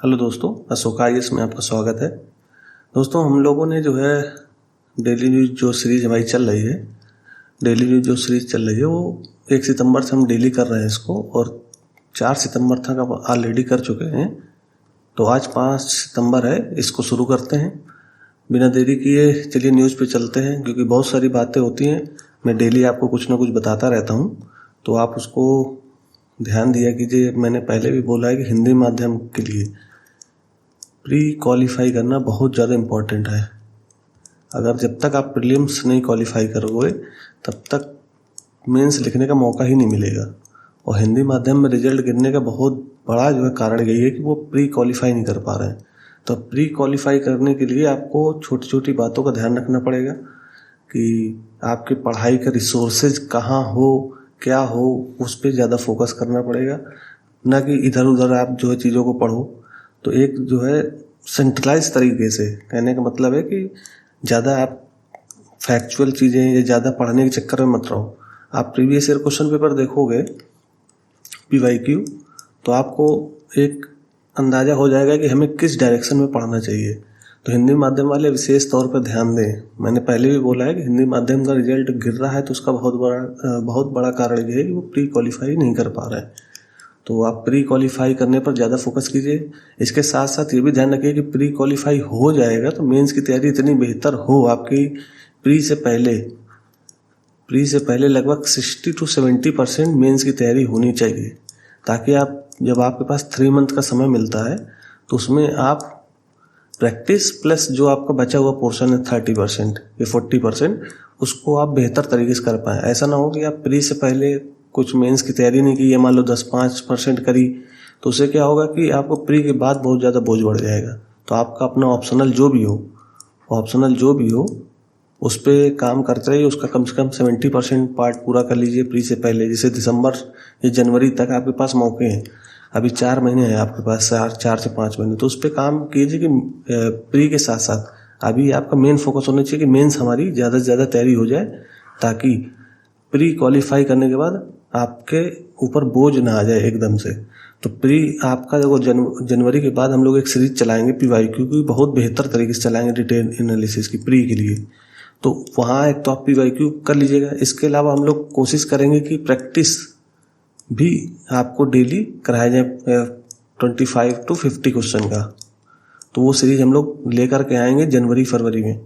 Hello दोस्तों, Ashok IAS में आपका स्वागत है। दोस्तों, हम लोगों ने जो है डेली न्यूज़ जो सीरीज हमारी चल रही है, डेली न्यूज़ जो सीरीज चल रही है वो 1 सितंबर से हम डेली कर रहे हैं इसको, और 4 सितंबर तक अब ऑलरेडी कर चुके हैं। तो आज 5 सितंबर है, इसको शुरू करते हैं। बिना देरी किए चलिए न्यूज़ पे चलते हैं, क्योंकि बहुत सारी बातें होती हैं। मैं डेली आपको कुछ ना कुछ बताता रहता हूँ, तो आप उसको ध्यान दिया कीजिए। मैंने पहले भी बोला है कि हिंदी माध्यम के लिए प्री क्वालिफाई करना बहुत ज़्यादा इम्पोर्टेंट है। अगर जब तक आप प्रीलिम्स नहीं क्वालिफाई करोगे तब तक मेंस लिखने का मौका ही नहीं मिलेगा। और हिंदी माध्यम में रिजल्ट गिरने का बहुत बड़ा जो है कारण यही है कि वो प्री क्वालिफाई नहीं कर पा रहे हैं। तो प्री क्वालिफाई करने के लिए आपको छोटी छोटी बातों का ध्यान रखना पड़ेगा कि आपकी पढ़ाई का रिसोर्सेज कहाँ हो, क्या हो, उस पर ज़्यादा फोकस करना पड़ेगा, ना कि इधर उधर आप जो है चीज़ों को पढ़ो। तो एक जो है सेंट्रलाइज तरीके से, कहने का मतलब है कि ज़्यादा आप फैक्चुअल चीज़ें या ज़्यादा पढ़ने के चक्कर में मत रहो। आप प्रीवियस ईयर क्वेश्चन पेपर देखोगे PYQ, तो आपको एक अंदाज़ा हो जाएगा कि हमें किस डायरेक्शन में पढ़ना चाहिए। तो हिंदी माध्यम वाले विशेष तौर पर ध्यान दें। मैंने पहले भी बोला है कि हिंदी माध्यम का रिजल्ट गिर रहा है तो उसका बहुत बड़ा कारण ये है कि वो प्री क्वालिफाई नहीं कर पा रहे हैं। तो आप प्री क्वालिफाई करने पर ज़्यादा फोकस कीजिए। इसके साथ साथ ये भी ध्यान रखिए कि प्री क्वालिफाई हो जाएगा तो मेंस की तैयारी इतनी बेहतर हो आपकी प्री से पहले लगभग 60 to 70% मेंस की तैयारी होनी चाहिए, ताकि आप जब आपके पास 3 मंथ का समय मिलता है तो उसमें आप प्रैक्टिस प्लस जो आपका बचा हुआ पोर्शन है 30% या 40%, उसको आप बेहतर तरीके से कर पाएँ। ऐसा ना हो कि आप प्री से पहले कुछ मेंस की तैयारी नहीं की, ये मान लो 10-5% करी, तो उससे क्या होगा कि आपको प्री के बाद बहुत ज़्यादा बोझ बढ़ जाएगा। तो आपका अपना ऑप्शनल जो भी हो उस पर काम करते रहिए। उसका कम से कम 70% पार्ट पूरा कर लीजिए प्री से पहले। जैसे दिसंबर या जनवरी तक आपके पास मौके हैं, अभी 4 महीने हैं आपके पास, 4 से 5 महीने, तो उस पर काम कीजिए कि प्री के साथ साथ अभी आपका मेन फोकस होना चाहिए कि मेंस हमारी ज़्यादा से ज़्यादा तैयारी हो जाए, ताकि प्री क्वालिफाई करने के बाद आपके ऊपर बोझ ना आ जाए एकदम से। तो प्री आपका देखो जनवरी के बाद हम लोग एक सीरीज चलाएंगे PYQ की, बहुत बेहतर तरीके से चलाएंगे डिटेल एनालिसिस की प्री के लिए। तो वहाँ एक तो आप PYQ कर लीजिएगा। इसके अलावा हम लोग कोशिश करेंगे कि प्रैक्टिस भी आपको डेली कराया जाए 25 to 50 क्वेश्चन का। तो वो सीरीज हम लोग लेकर के आएंगे जनवरी फरवरी में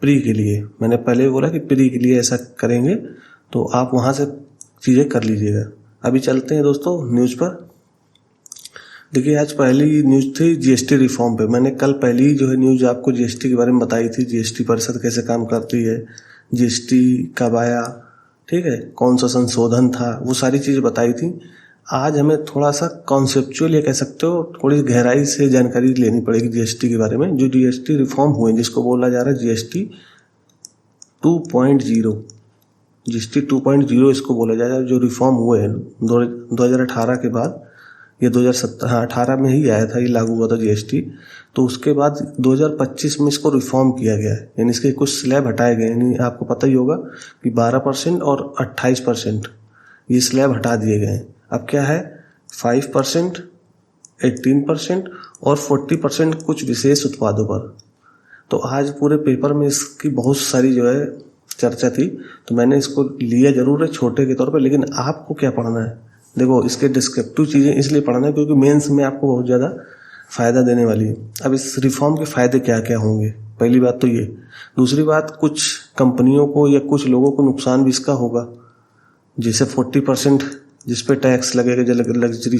प्री के लिए। मैंने पहले भी बोला कि प्री के लिए ऐसा करेंगे, तो आप वहाँ से चीज़ें कर लीजिएगा। अभी चलते हैं दोस्तों न्यूज़ पर। देखिए, आज पहली न्यूज़ थी GST रिफॉर्म पे। मैंने कल पहली जो है न्यूज़ आपको GST के बारे में बताई थी, GST परिषद कैसे काम करती है, GST कब आया, ठीक है, कौन सा संशोधन था, वो सारी चीज़ें बताई थी। आज हमें थोड़ा सा कॉन्सेप्चुअल ये कह सकते हो, थोड़ी गहराई से जानकारी लेनी पड़ेगी GST के बारे में। जो GST रिफॉर्म हुए, जिसको बोला जा रहा है GST 2.0, GST 2.0 इसको बोला जा रहा है। जो रिफॉर्म हुए हैं 2018 के बाद, ये 2018 में ही आया था, ये लागू हुआ था GST। तो उसके बाद 2025 में इसको रिफॉर्म किया गया है, यानी इसके कुछ स्लैब हटाए गए। यानी आपको पता ही होगा कि 12% और 28% ये स्लैब हटा दिए गए हैं। अब क्या है, 5%, 18% और 40% कुछ विशेष उत्पादों पर। तो आज पूरे पेपर में इसकी बहुत सारी जो है चर्चा थी, तो मैंने इसको लिया जरूर है छोटे के तौर पर, लेकिन आपको क्या पढ़ना है, देखो इसके डिस्क्रिप्टिव चीज़ें इसलिए पढ़ना है क्योंकि मेंस में आपको बहुत ज़्यादा फ़ायदा देने वाली है। अब इस रिफॉर्म के फ़ायदे क्या क्या होंगे, पहली बात तो ये। दूसरी बात, कुछ कंपनियों को या कुछ लोगों को नुकसान भी इसका होगा। जैसे 40% जिस पे टैक्स लगेगा, जो लग्जरी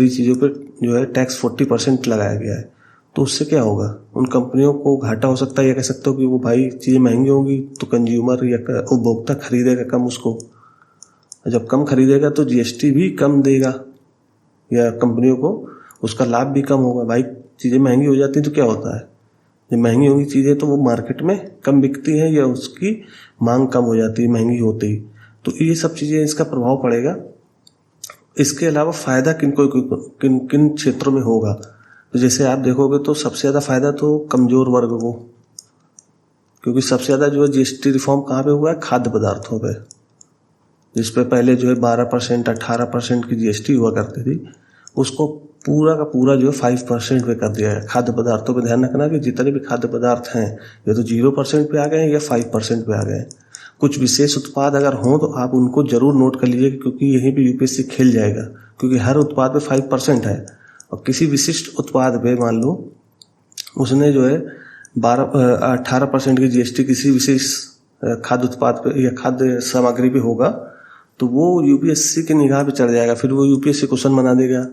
चीज़ों पे जो है टैक्स 40% लगाया गया है, तो उससे क्या होगा, उन कंपनियों को घाटा हो सकता है। या कह सकते हो कि वो भाई चीज़ें महंगी होंगी तो कंज्यूमर या उपभोक्ता खरीदेगा कम उसको, जब कम खरीदेगा तो GST भी कम देगा या कंपनियों को उसका लाभ भी कम होगा। भाई चीज़ें महंगी हो जाती हैं तो क्या होता है, जब महंगी होंगी चीज़ें तो वो मार्केट में कम बिकती हैं या उसकी मांग कम हो जाती है महंगी होती ही। तो ये सब चीज़ें इसका प्रभाव पड़ेगा। इसके अलावा फ़ायदा किन क्षेत्रों में होगा, तो जैसे आप देखोगे तो सबसे ज़्यादा फ़ायदा तो कमज़ोर वर्ग को, क्योंकि सबसे ज़्यादा जो है GST रिफॉर्म कहाँ पे हुआ है, खाद्य पदार्थों पे, जिस पे पहले जो है 12% 18% की GST हुआ करती थी, उसको पूरा का पूरा जो है 5% पे कर दिया है। खाद्य पदार्थों पे ध्यान रखना कि जितने भी खाद्य पदार्थ हैं ये तो 0% पे आ गए हैं या 5% पे आ गए हैं। कुछ विशेष उत्पाद अगर हों तो आप उनको जरूर नोट कर लीजिए, क्योंकि यहीं पे यूपीएससी खेल जाएगा, क्योंकि हर उत्पाद पे 5% है। और किसी विशिष्ट उत्पाद पे मान लो उसने जो है 18% की जीएसटी किसी विशेष खाद्य उत्पाद पे या खाद्य सामग्री पे होगा, तो वो यूपीएससी की निगाह पे चढ़ जाएगा। फिर वो यूपीएससी क्वेश्चन बना देगा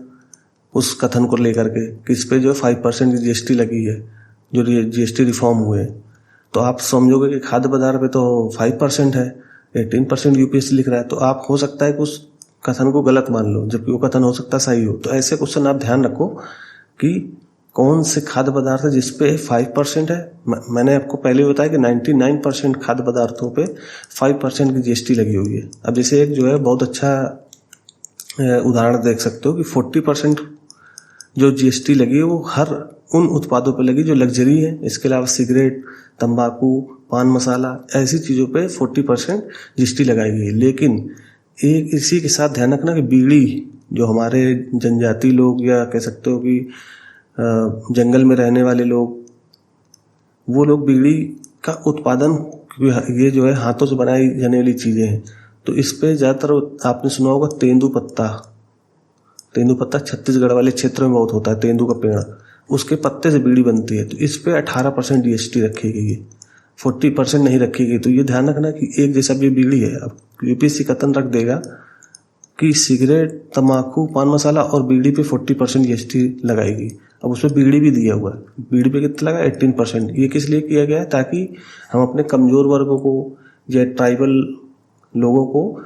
उस कथन को लेकर के कि इस पे जो 5% की जीएसटी लगी है, जो जीएसटी रिफॉर्म हुए। तो आप समझोगे कि खाद्य पदार्थ पे तो 5% है, 18% यूपीएससी लिख रहा है, तो आप हो सकता है कि उस कथन को गलत मान लो, जबकि वो कथन हो सकता है सही हो। तो ऐसे क्वेश्चन आप ध्यान रखो कि कौन से खाद्य पदार्थ है जिसपे 5% है। मैंने आपको पहले बताया कि 99% खाद्य पदार्थों पे 5% की जीएसटी लगी हुई है। अब जैसे एक जो है बहुत अच्छा उदाहरण देख सकते हो कि 40% जो जीएसटी लगी है वो हर उन उत्पादों पे लगी जो लग्जरी है। इसके अलावा सिगरेट, तंबाकू, पान मसाला, ऐसी चीज़ों पे 40% जीएसटी लगाई गई है। लेकिन एक इसी के साथ ध्यान रखना कि बीड़ी, जो हमारे जनजाति लोग या कह सकते हो कि जंगल में रहने वाले लोग, वो लोग बीड़ी का उत्पादन, ये जो है हाथों से बनाई जाने वाली चीज़ें हैं, तो इस पे ज़्यादातर आपने सुना होगा तेंदूपत्ता छत्तीसगढ़ वाले क्षेत्र में बहुत होता है, तेंदू का पेड़, उसके पत्ते से बीड़ी बनती है। तो इस पे 18% जीएसटी रखी गई है, 40% नहीं रखी गई। तो ये ध्यान रखना कि एक जैसा भी बीड़ी है। अब यूपीएससी कथन रख देगा कि सिगरेट, तम्बाकू, पान मसाला और बीड़ी पे 40% जीएसटी लगाएगी। अब उसमें बीड़ी भी दिया हुआ है, बीड़ी पे कितना लगा, 18%। ये किस लिए किया गया है, ताकि हम अपने कमज़ोर वर्गों को या ट्राइबल लोगों को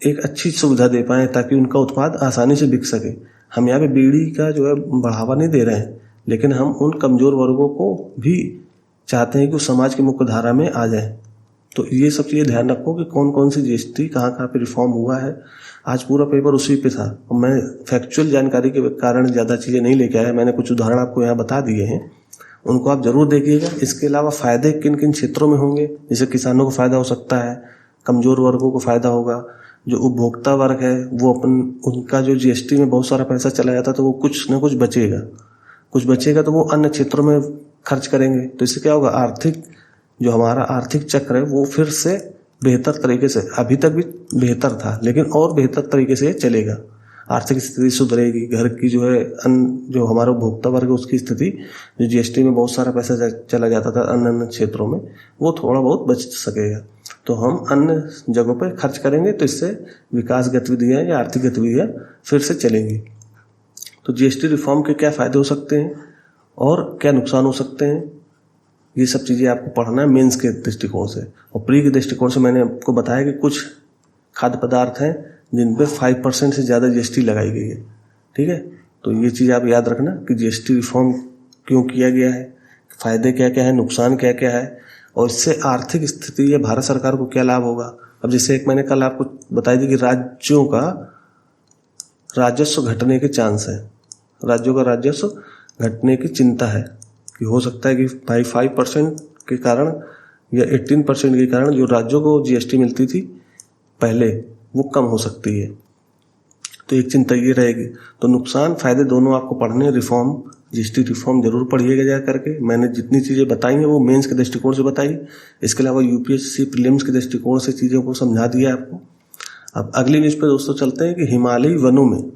एक अच्छी सुविधा दे पाएँ, ताकि उनका उत्पाद आसानी से बिक सके। हम यहाँ पे बीड़ी का जो है बढ़ावा नहीं दे रहे हैं, लेकिन हम उन कमज़ोर वर्गों को भी चाहते हैं कि वो समाज की मुख्य धारा में आ जाए। तो ये सब चीज़ें ध्यान रखो कि कौन कौन सी जीएसटी कहाँ कहाँ पे रिफॉर्म हुआ है। आज पूरा पेपर उसी पे था, और मैं फैक्चुअल जानकारी के कारण ज़्यादा चीज़ें नहीं लेके आया। मैंने कुछ उदाहरण आपको यहाँ बता दिए हैं, उनको आप ज़रूर देखिएगा। इसके अलावा फ़ायदे किन किन क्षेत्रों में होंगे, जैसे किसानों को फ़ायदा हो सकता है, कमज़ोर वर्गों को फ़ायदा होगा, जो उपभोक्ता वर्ग है वो उनका जो जीएसटी में बहुत सारा पैसा चला जाता है, तो वो कुछ ना कुछ बचेगा तो वो अन्य क्षेत्रों में खर्च करेंगे। तो इससे क्या होगा, जो हमारा आर्थिक चक्र है वो फिर से बेहतर तरीके से, अभी तक भी बेहतर था लेकिन और बेहतर तरीके से चलेगा। आर्थिक स्थिति सुधरेगी, घर की जो है जो हमारा उपभोक्ता वर्ग है उसकी स्थिति, जो जीएसटी में बहुत सारा पैसा चला जाता था अन्य क्षेत्रों में, वो थोड़ा बहुत बच सकेगा। तो हम अन्य जगहों पर खर्च करेंगे, तो इससे विकास गतिविधियाँ या आर्थिक गतिविधियाँ फिर से चलेंगी। तो जीएसटी रिफॉर्म के क्या फ़ायदे हो सकते हैं और क्या नुकसान हो सकते हैं, ये सब चीज़ें आपको पढ़ना है मेंस के दृष्टिकोण से। और प्री के दृष्टिकोण से मैंने आपको बताया कि कुछ खाद्य पदार्थ हैं जिन पे 5% से ज़्यादा जीएसटी लगाई गई है। ठीक है, तो ये चीज़ आप याद रखना कि जीएसटी रिफॉर्म क्यों किया गया है, फ़ायदे क्या क्या है, नुकसान क्या क्या है, और इससे आर्थिक स्थिति या भारत सरकार को क्या लाभ होगा। अब जैसे एक मैंने कल आपको बताई थी कि राज्यों का राजस्व घटने के चांस है, राज्यों का राजस्व घटने की चिंता है कि हो सकता है कि 5% के कारण या 18% के कारण जो राज्यों को जीएसटी मिलती थी पहले, वो कम हो सकती है। तो एक चिंता ये रहेगी। तो नुकसान फायदे दोनों आपको पढ़ने, रिफॉर्म, जीएसटी रिफॉर्म जरूर पढ़िएगा जा करके। मैंने जितनी चीज़ें बताई हैं वो मेंस के दृष्टिकोण से बताई, इसके अलावा यूपीएससी प्रीलिम्स के दृष्टिकोण से चीज़ों को समझा दिया आपको। अब अगली न्यूज़ पे दोस्तों चलते हैं कि हिमालयी वनों में,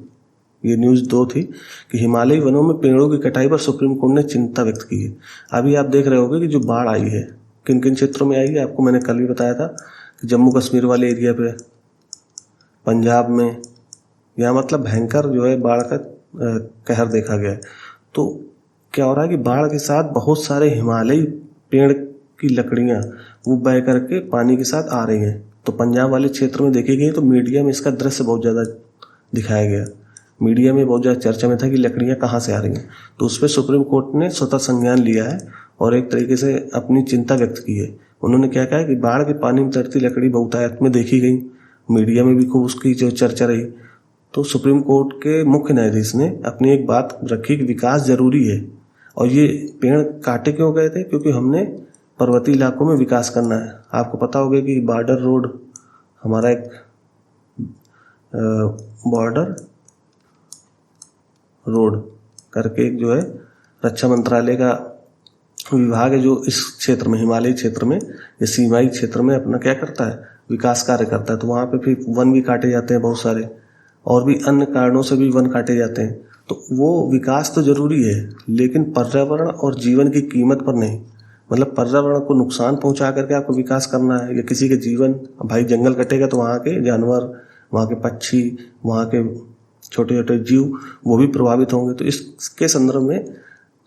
ये न्यूज़ 2 थी कि हिमालयी वनों में पेड़ों की कटाई पर सुप्रीम कोर्ट ने चिंता व्यक्त की है। अभी आप देख रहे होंगे कि जो बाढ़ आई है किन किन क्षेत्रों में आई है, आपको मैंने कल भी बताया था कि जम्मू कश्मीर वाले एरिया पे, पंजाब में, यहाँ मतलब भयंकर जो है बाढ़ का कहर देखा गया है। तो क्या हो रहा है कि बाढ़ के साथ बहुत सारे हिमालयी पेड़ की लकड़ियाँ वो बह करके पानी के साथ आ रही हैं। तो पंजाब वाले क्षेत्र में देखी गई, तो मीडिया में इसका दृश्य बहुत ज़्यादा दिखाया गया, मीडिया में बहुत ज़्यादा चर्चा में था कि लकड़ियाँ कहाँ से आ रही हैं। तो उस पर सुप्रीम कोर्ट ने स्वतः संज्ञान लिया है और एक तरीके से अपनी चिंता व्यक्त की है। उन्होंने क्या कहा कि बाढ़ के पानी में तैरती लकड़ी बहुतायत में देखी गई, मीडिया में भी खूब उसकी जो चर्चा रही। तो सुप्रीम कोर्ट के मुख्य न्यायाधीश ने अपनी एक बात रखी कि विकास जरूरी है, और ये पेड़ काटे क्यों गए थे, क्योंकि हमने पर्वतीय इलाकों में विकास करना है। आपको पता होगा कि बॉर्डर रोड, हमारा एक बॉर्डर रोड करके एक जो है रक्षा मंत्रालय का विभाग है, जो इस क्षेत्र में, हिमालयी क्षेत्र में या सीमाई क्षेत्र में अपना क्या करता है, विकास कार्य करता है। तो वहाँ पे फिर वन भी काटे जाते हैं बहुत सारे, और भी अन्य कारणों से भी वन काटे जाते हैं। तो वो विकास तो जरूरी है, लेकिन पर्यावरण और जीवन की कीमत पर नहीं। मतलब पर्यावरण को नुकसान पहुंचा करके आपको विकास करना है, या किसी के जीवन, भाई जंगल कटेगा तो वहाँ के जानवर, वहाँ के पक्षी, वहाँ के छोटे छोटे जीव वो भी प्रभावित होंगे। तो इसके संदर्भ में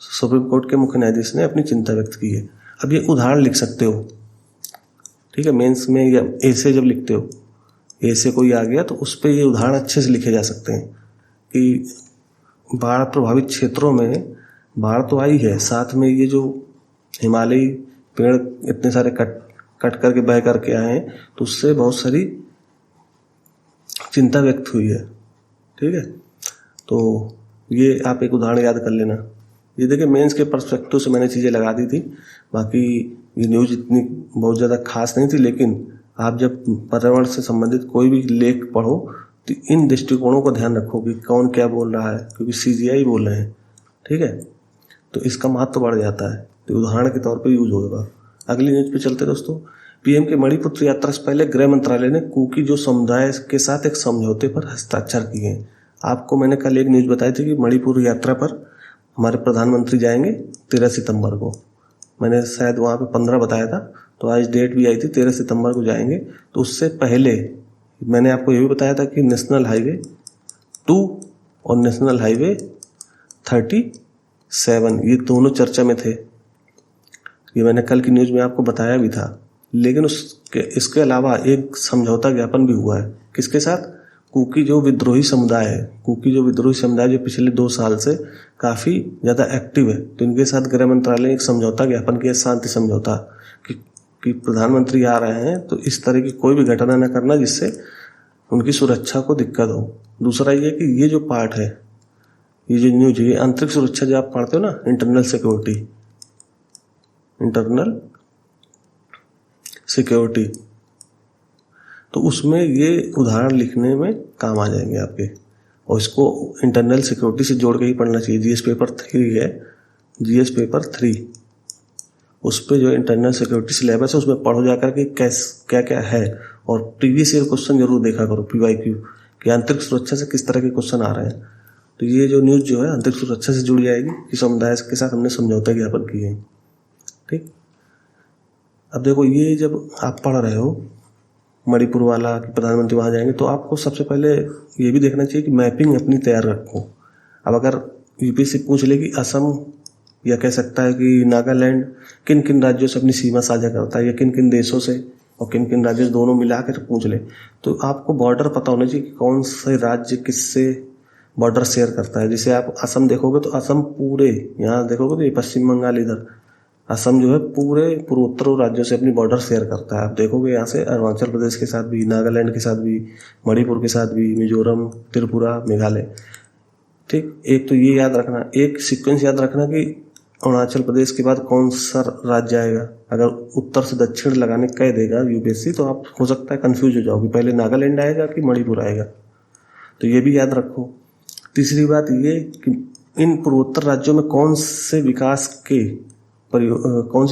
सुप्रीम कोर्ट के मुख्य न्यायाधीश ने अपनी चिंता व्यक्त की है। अब ये उदाहरण लिख सकते हो, ठीक है, मेंस में या ऐसे जब लिखते हो, ऐसे कोई आ गया तो उस पर ये उदाहरण अच्छे से लिखे जा सकते हैं कि बाढ़ प्रभावित क्षेत्रों में बाढ़ तो आई है, साथ में ये जो हिमालयी पेड़ इतने सारे कट करके बह करके आए हैं, तो उससे बहुत सारी चिंता व्यक्त हुई है। ठीक है, तो ये आप एक उदाहरण याद कर लेना। ये देखिए मेंस के पर्सपेक्टिव से मैंने चीज़ें लगा दी थी, बाकी ये न्यूज़ इतनी बहुत ज़्यादा खास नहीं थी, लेकिन आप जब पर्यावरण से संबंधित कोई भी लेख पढ़ो तो इन दृष्टिकोणों को ध्यान रखो कि कौन क्या बोल रहा है, क्योंकि CGI बोल रहे हैं। ठीक है, तो इसका महत्व बढ़ जाता है, तो उदाहरण के तौर पर यूज होगा। अगली न्यूज पे चलते दोस्तों। PM के मणिपुर यात्रा से पहले गृह मंत्रालय ने कुकी जो समुदाय के साथ एक समझौते पर हस्ताक्षर किए हैं। आपको मैंने कल एक न्यूज बताई थी कि मणिपुर यात्रा पर हमारे प्रधानमंत्री जाएंगे 13 सितंबर को। मैंने शायद वहाँ पे 15 बताया था, तो आज डेट भी आई थी, 13 सितंबर को जाएंगे। तो उससे पहले मैंने आपको ये भी बताया था कि नेशनल हाईवे 2 और नेशनल हाईवे 37 ये दोनों चर्चा में थे। ये मैंने कल की न्यूज़ में आपको बताया भी था। लेकिन इसके अलावा एक समझौता ज्ञापन भी हुआ है, किसके साथ? कुकी जो विद्रोही समुदाय है, कुकी जो विद्रोही समुदाय जो पिछले 2 साल से काफ़ी ज़्यादा एक्टिव है, तो इनके साथ गृह मंत्रालय ने एक समझौता ज्ञापन किया, शांति समझौता, कि प्रधानमंत्री आ रहे हैं तो इस तरह की कोई भी घटना न करना जिससे उनकी सुरक्षा को दिक्कत हो। दूसरा ये कि ये जो पार्ट है, ये जो न्यूज, ये आंतरिक सुरक्षा जो आप पढ़ते हो ना, इंटरनल सिक्योरिटी, तो उसमें ये उदाहरण लिखने में काम आ जाएंगे आपके, और इसको इंटरनल सिक्योरिटी से जोड़ के ही पढ़ना चाहिए। GS पेपर 3 है, GS पेपर 3, उस पर जो इंटरनल सिक्योरिटी सिलेबस है उसमें पढ़ो जाकर के क्या क्या है, और प्रीवियस ईयर क्वेश्चन जरूर देखा करो, PYQ, कि आंतरिक सुरक्षा से किस तरह के क्वेश्चन आ रहे हैं। तो ये जो न्यूज़ जो है आंतरिक सुरक्षा से जुड़ जाएगी कि समुदाय के साथ हमने समझौता ज्ञापन किए हैं। ठीक, अब देखो ये जब आप पढ़ रहे हो मणिपुर वाला कि प्रधानमंत्री वहाँ जाएंगे, तो आपको सबसे पहले ये भी देखना चाहिए कि मैपिंग अपनी तैयार रखो। अब अगर UPSC पूछ ले कि असम या कह सकता है कि नागालैंड किन किन राज्यों से अपनी सीमा साझा करता है, या किन किन देशों से और किन किन राज्यों से, दोनों मिला कर पूछ ले, तो आपको बॉर्डर पता होना चाहिए कि कौन से राज्य किससे बॉर्डर शेयर करता है। जैसे आप असम देखोगे तो असम पूरे, यहाँ देखोगे तो ये पश्चिम बंगाल, इधर असम जो है पूरे पूर्वोत्तर राज्यों से अपनी बॉर्डर शेयर करता है। आप देखोगे यहाँ से अरुणाचल प्रदेश के साथ भी, नागालैंड के साथ भी, मणिपुर के साथ भी, मिजोरम, त्रिपुरा, मेघालय। ठीक, एक तो ये याद रखना, एक सीक्वेंस याद रखना कि अरुणाचल प्रदेश के बाद कौन सा राज्य आएगा। अगर उत्तर से दक्षिण लगाने कह देगा UPSC तो आप हो सकता है कंफ्यूज हो जाओगे, पहले नागालैंड आएगा कि मणिपुर आएगा, तो ये भी याद रखो। तीसरी बात ये कि इन पूर्वोत्तर राज्यों में कौन सी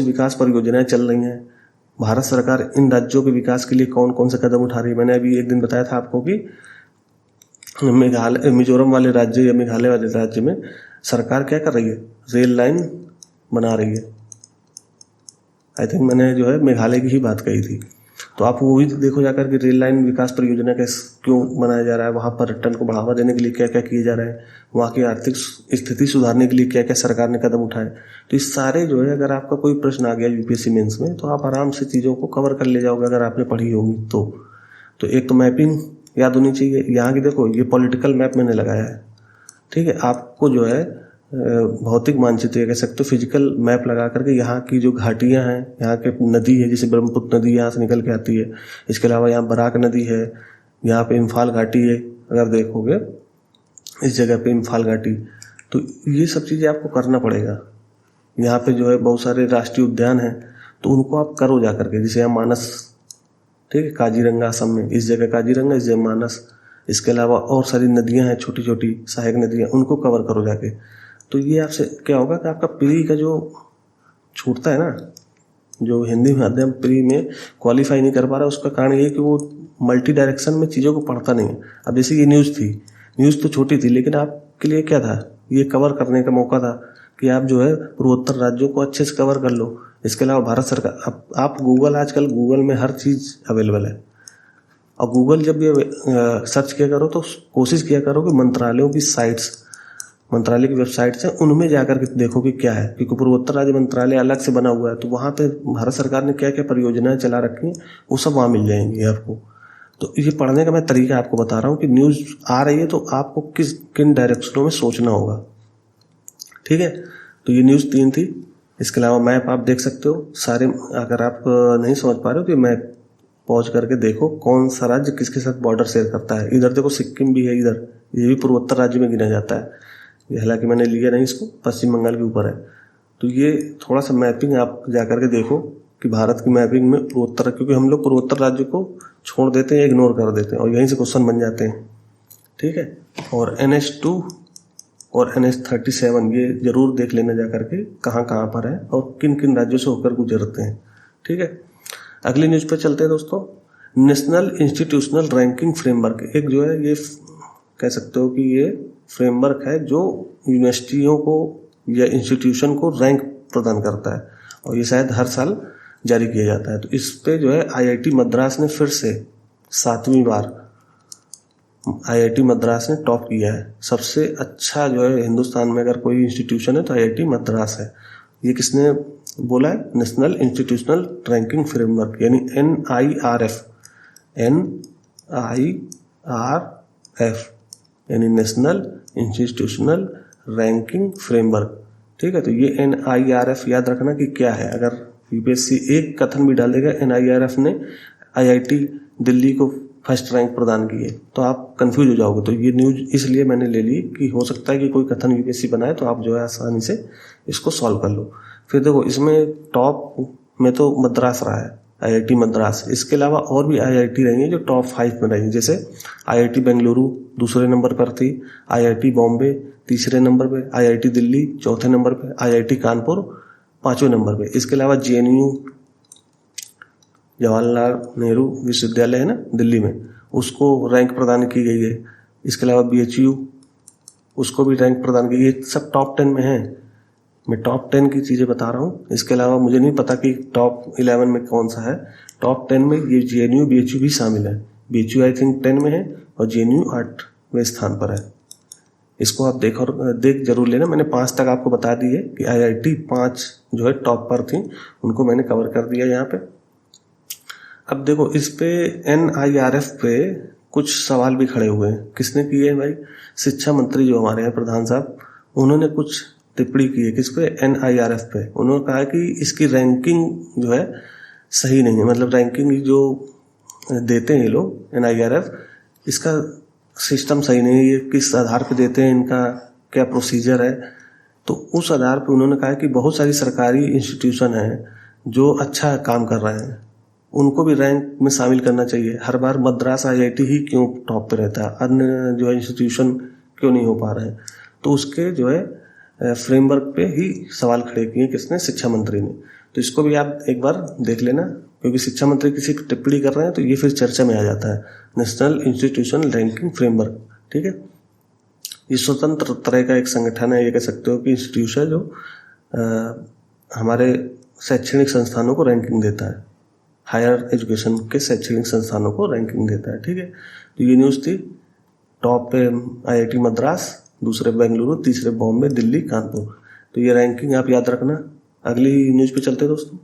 विकास परियोजनाएं चल रही हैं, भारत सरकार इन राज्यों के विकास के लिए कौन कौन से कदम उठा रही है। मैंने अभी एक दिन बताया था आपको कि मिजोरम वाले राज्य या मेघालय वाले राज्य में सरकार क्या कर रही है, रेल लाइन बना रही है। आई थिंक मैंने जो है मेघालय की ही बात कही थी, तो आप वो भी देखो जाकर कि रेल लाइन विकास परियोजना क्यों बनाया जा रहा है, वहाँ पर्यटन को बढ़ावा देने के लिए क्या क्या किए जा रहे हैं, वहाँ की आर्थिक स्थिति सुधारने के लिए क्या क्या सरकार ने कदम उठाए। तो इस सारे जो है, अगर आपका कोई प्रश्न आ गया UPSC मेंस में, तो आप आराम से चीज़ों को कवर कर ले जाओगे अगर आपने पढ़ी होगी तो एक तो मैपिंग याद होनी चाहिए। यहाँ की देखो ये पॉलिटिकल मैप मैंने लगाया है, ठीक है, आपको जो है भौतिक मानचित्र कह सकते हो, फिजिकल मैप लगा करके यहाँ की जो घाटियाँ हैं, यहाँ के नदी है, जैसे ब्रह्मपुत्र नदी यहाँ से निकल के आती है, इसके अलावा यहाँ बराक नदी है, यहाँ पे इम्फाल घाटी है, अगर देखोगे इस जगह पे इम्फाल घाटी, तो ये सब चीज़ें आपको करना पड़ेगा। यहाँ पे जो है बहुत सारे राष्ट्रीय उद्यान हैं, तो उनको आप करो जा करके, जैसे यहाँ मानस, ठीक है, काजीरंगा असम में, इस जगह काजीरंगा, इस जगह मानस, इसके अलावा और सारी नदियाँ हैं, छोटी छोटी सहायक नदियाँ, उनको कवर करो जाके। तो ये आपसे क्या होगा कि आपका प्री का जो छूटता है ना, जो हिंदी माध्यम प्री में क्वालिफाई नहीं कर पा रहा, उसका कारण ये कि वो मल्टी डायरेक्शन में चीज़ों को पढ़ता नहीं है। अब जैसे ये न्यूज़ थी, न्यूज़ तो छोटी थी, लेकिन आपके लिए क्या था, ये कवर करने का मौका था कि आप जो है पूर्वोत्तर राज्यों को अच्छे से कवर कर लो। इसके अलावा भारत सरकार, अब आप गूगल, आजकल गूगल में हर चीज़ अवेलेबल है, और गूगल जब ये सर्च किया करो तो कोशिश किया करो कि मंत्रालयों की साइट्स, मंत्रालय की वेबसाइट्स हैं, उनमें जाकर के देखो कि क्या है, क्योंकि पूर्वोत्तर राज्य मंत्रालय अलग से बना हुआ है, तो वहाँ पे भारत सरकार ने क्या क्या परियोजनाएं चला रखी हैं वो सब वहाँ मिल जाएंगी आपको। तो ये पढ़ने का मैं तरीका आपको बता रहा हूँ कि न्यूज़ आ रही है तो आपको किन डायरेक्शनों में सोचना होगा, ठीक है। तो ये न्यूज़ 3 थी। इसके अलावा मैप आप देख सकते हो सारे, अगर आप नहीं समझ पा रहे हो तो मैप पॉज करके देखो कौन सा राज्य किसके साथ बॉर्डर शेयर करता है। इधर देखो सिक्किम भी है, इधर ये भी पूर्वोत्तर राज्य में गिना जाता है, ये हालांकि मैंने लिया नहीं इसको, पश्चिम बंगाल के ऊपर है। तो ये थोड़ा सा मैपिंग आप जा करके देखो कि भारत की मैपिंग में पूर्वोत्तर, क्योंकि हम लोग पूर्वोत्तर राज्य को छोड़ देते हैं, इग्नोर कर देते हैं, और यहीं से क्वेश्चन बन जाते हैं, ठीक है। और NH2 और NH37 ये जरूर देख लेना जा करके कहाँ कहाँ पर है और किन किन राज्यों से होकर गुजरते हैं, ठीक है। अगली न्यूज़ पे चलते हैं दोस्तों। नेशनल इंस्टीट्यूशनल रैंकिंग फ्रेमवर्क, एक जो है ये कह सकते हो कि ये फ्रेमवर्क है जो यूनिवर्सिटियों को या इंस्टीट्यूशन को रैंक प्रदान करता है, और ये शायद हर साल जारी किया जाता है। तो इस पे जो है IIT मद्रास ने फिर से 7वीं बार IIT मद्रास ने टॉप किया है। सबसे अच्छा जो है हिंदुस्तान में अगर कोई इंस्टीट्यूशन है तो IIT मद्रास है। ये किसने बोला है? नेशनल इंस्टीट्यूशनल रैंकिंग फ्रेमवर्क, यानी NIRF, यानी नेशनल इंस्टीट्यूशनल रैंकिंग फ्रेमवर्क, ठीक है। तो ये NIRF याद रखना कि क्या है। अगर UPSC एक कथन भी डालेगा NIRF ने IIT दिल्ली को फर्स्ट रैंक प्रदान की है, तो आप कंफ्यूज हो जाओगे। तो ये न्यूज इसलिए मैंने ले ली कि हो सकता है कि कोई कथन UPSC बनाए तो आप जो है आसानी से इसको सॉल्व कर लो। फिर देखो इसमें टॉप में तो मद्रास रहा है, IIT मद्रास। इसके अलावा और भी IIT रही हैं जो टॉप 5 में रही, जैसे IIT बेंगलुरु दूसरे नंबर पर थी, IIT बॉम्बे तीसरे नंबर पे, IIT दिल्ली चौथे नंबर पे, IIT कानपुर 5वें नंबर पे। इसके अलावा JNU जवाहरलाल नेहरू विश्वविद्यालय है ना दिल्ली में, उसको रैंक प्रदान की गई है। इसके अलावा BHU, उसको भी रैंक प्रदान की गई है। सब टॉप 10 में है, मैं टॉप 10 की चीज़ें बता रहा हूँ। इसके अलावा मुझे नहीं पता कि टॉप 11 में कौन सा है। टॉप 10 में ये JNU BHU भी शामिल है। BHU आई थिंक 10 में है और JNU 8वें स्थान पर है। इसको आप देख जरूर लेना। मैंने 5 तक आपको बता दी है कि IIT 5 जो है टॉप पर थी, उनको मैंने कवर कर दिया यहाँ पे। अब देखो इस पे NIRF पे कुछ सवाल भी खड़े हुए हैं। किसने किए हैं भाई? शिक्षा मंत्री जो हमारे हैं प्रधान साहब, उन्होंने कुछ टिप्पणी की है। किस पे? NIRF पे। उन्होंने कहा कि इसकी रैंकिंग जो है सही नहीं है, मतलब रैंकिंग जो देते हैं ये लोग NIRF, इसका सिस्टम सही नहीं है। ये किस आधार पे देते हैं, इनका क्या प्रोसीजर है, तो उस आधार पे उन्होंने कहा कि बहुत सारी सरकारी इंस्टीट्यूशन हैं जो अच्छा काम कर रहे हैं, उनको भी रैंक में शामिल करना चाहिए। हर बार मद्रास IIT ही क्यों टॉप पे रहता है, अन्य जो है इंस्टीट्यूशन क्यों नहीं हो पा रहे हैं? तो उसके जो है फ्रेमवर्क पे ही सवाल खड़े किए किसने? शिक्षा मंत्री ने। तो इसको भी आप एक बार देख लेना, क्योंकि शिक्षा मंत्री किसी पर टिप्पणी कर रहे हैं तो ये फिर चर्चा में आ जाता है। नेशनल इंस्टीट्यूशन रैंकिंग फ्रेमवर्क, ठीक है। ये स्वतंत्र तरह का एक संगठन है, ये कह सकते हो कि इंस्टीट्यूशन जो हमारे शैक्षणिक संस्थानों को रैंकिंग देता है, हायर एजुकेशन के शैक्षणिक संस्थानों को रैंकिंग देता है, ठीक है। तो ये न्यूज़ थी। टॉप पे IIT मद्रास, दूसरे बेंगलुरु, तीसरे बॉम्बे, दिल्ली, कानपुर। तो ये रैंकिंग आप याद रखना। अगली न्यूज़ पे चलते दोस्तों।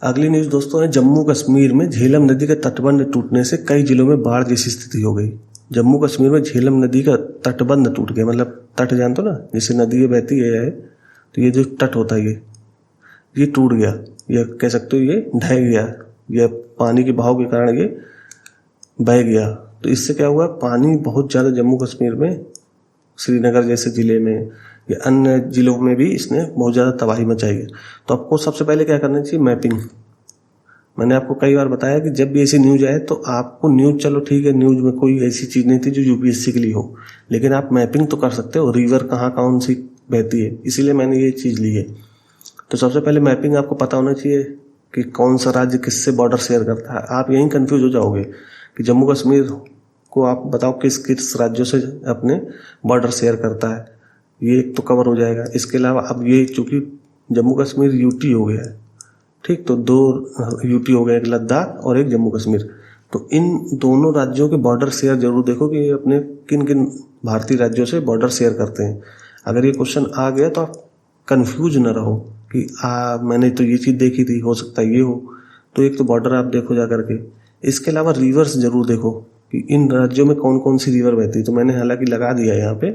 अगली न्यूज़ दोस्तों है जम्मू कश्मीर में झेलम नदी का तटबंध टूटने से कई जिलों में बाढ़ जैसी स्थिति हो गई। जम्मू कश्मीर में झेलम नदी का तटबंध टूट गया, मतलब तट जानते हो ना, जैसे नदी बहती है तो ये जो तट होता है ये टूट गया, या कह सकते हो ये ढह गया, या पानी के बहाव के कारण ये बह गया। तो इससे क्या हुआ, पानी बहुत ज़्यादा जम्मू कश्मीर में, श्रीनगर जैसे ज़िले में या अन्य ज़िलों में भी इसने बहुत ज़्यादा तबाही मचाई है। तो आपको सबसे पहले क्या करना चाहिए? मैंने आपको कई बार बताया कि जब भी ऐसी न्यूज आए तो आपको न्यूज, चलो ठीक है, न्यूज में कोई ऐसी चीज़ नहीं थी जो यूपीएससी के लिए हो, लेकिन आप मैपिंग तो कर सकते हो, रिवर कहाँ कौन सी बहती है, इसीलिए मैंने ये चीज़ ली है। तो सबसे पहले मैपिंग आपको पता होना चाहिए कि कौन सा राज्य किससे बॉर्डर शेयर करता है। आप यहीं कंफ्यूज हो जाओगे कि जम्मू कश्मीर को आप बताओ किस किस राज्यों से अपने बॉर्डर शेयर करता है, ये एक तो कवर हो जाएगा। इसके अलावा अब ये चूँकि जम्मू कश्मीर यूटी हो गया है, ठीक, तो 2 यूटी हो गया, एक लद्दाख और एक जम्मू कश्मीर। तो इन दोनों राज्यों के बॉर्डर शेयर जरूर देखो कि ये अपने किन किन भारतीय राज्यों से बॉर्डर शेयर करते हैं। अगर ये क्वेश्चन आ गया तो आप कंफ्यूज न रहो कि मैंने तो ये चीज़ देखी थी, हो सकता है ये हो। तो एक तो बॉर्डर आप देखो जा करके। इसके अलावा रिवर्स जरूर देखो कि इन राज्यों में कौन कौन सी रिवर बहती है। तो मैंने हालांकि लगा दिया है यहाँ पे,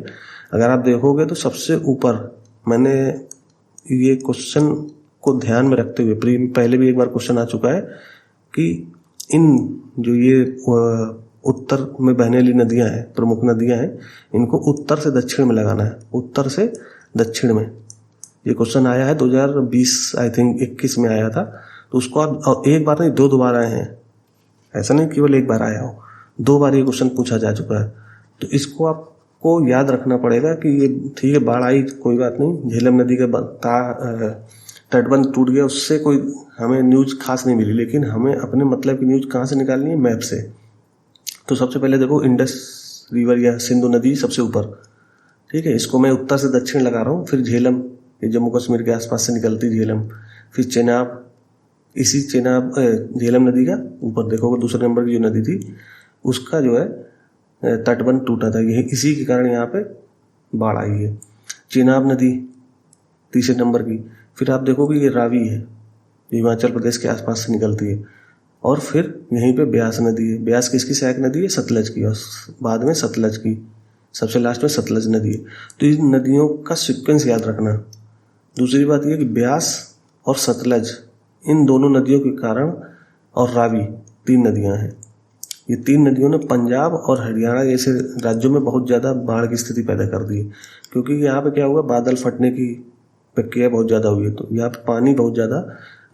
अगर आप देखोगे तो सबसे ऊपर मैंने ये क्वेश्चन को ध्यान में रखते हुए, पहले भी एक बार क्वेश्चन आ चुका है कि इन जो ये उत्तर में बहने वाली नदियां हैं, प्रमुख नदियां हैं, इनको उत्तर से दक्षिण में लगाना है, उत्तर से दक्षिण में। ये क्वेश्चन आया है 2020 आई थिंक 21 में आया था। तो उसको आप एक बार नहीं 2 बार आए हैं, ऐसा नहीं केवल एक बार आया हो, 2 बार ये क्वेश्चन पूछा जा चुका है। तो इसको आपको याद रखना पड़ेगा कि ये ठीक है, बाढ़ आई कोई बात नहीं, झेलम नदी का तटबंध टूट गया, उससे कोई हमें न्यूज खास नहीं मिली, लेकिन हमें अपने मतलब की न्यूज कहाँ से निकालनी है, मैप से। तो सबसे पहले देखो इंडस रिवर या सिंधु नदी सबसे ऊपर, ठीक है, इसको मैं उत्तर से दक्षिण लगा रहा हूँ। फिर झेलम, ये जम्मू कश्मीर के आसपास से निकलती झेलम। फिर चेनाब, इसी चेनाब झेलम नदी का ऊपर देखोगे दूसरे नंबर की जो नदी थी उसका जो है तटबंध टूटा था, यही इसी के कारण यहाँ पे बाढ़ आई है। चेनाब नदी तीसरे नंबर की। फिर आप देखोगे ये रावी है, हिमाचल प्रदेश के आसपास से निकलती है। और फिर यहीं पे ब्यास नदी है। ब्यास किसकी सहायक नदी है, सतलज की, और बाद में सतलज की, सबसे लास्ट में सतलज नदी है। तो इन नदियों का सीक्वेंस याद रखना। दूसरी बात यह कि ब्यास और सतलज इन दोनों नदियों के कारण, और रावी 3 नदियां हैं, ये 3 नदियों ने पंजाब और हरियाणा जैसे राज्यों में बहुत ज़्यादा बाढ़ की स्थिति पैदा कर दी है। क्योंकि यहाँ पे क्या हुआ, बादल फटने की प्रक्रिया बहुत ज़्यादा हुई है, तो यहाँ पे पानी बहुत ज़्यादा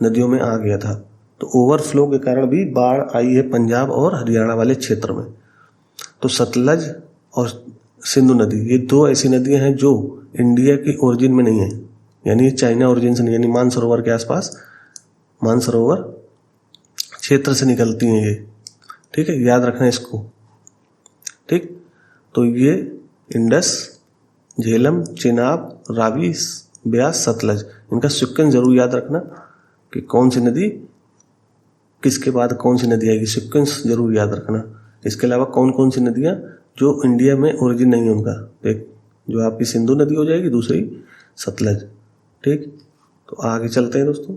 नदियों में आ गया था। तो ओवरफ्लो के कारण भी बाढ़ आई है पंजाब और हरियाणा वाले क्षेत्र में। तो सतलज और सिंधु नदी, ये 2 ऐसी नदियां हैं जो इंडिया की ओरिजिन में नहीं है, यानी चाइना ओरिजिन से नहीं, यानी मानसरोवर के आसपास, मानसरोवर क्षेत्र से निकलती हैं ये, ठीक है, याद रखना इसको, ठीक। तो ये इंडस, झेलम, चेनाब, रावी, ब्यास, सतलज, इनका सीक्वेंस जरूर याद रखना कि कौन सी नदी किसके बाद कौन सी नदी आएगी, सीक्वेंस जरूर याद रखना। इसके अलावा कौन कौन सी नदियाँ जो इंडिया में ओरिजिन नहीं है उनका, एक जो आपकी सिंधु नदी हो जाएगी, दूसरी सतलज, ठीक। तो आगे चलते हैं दोस्तों,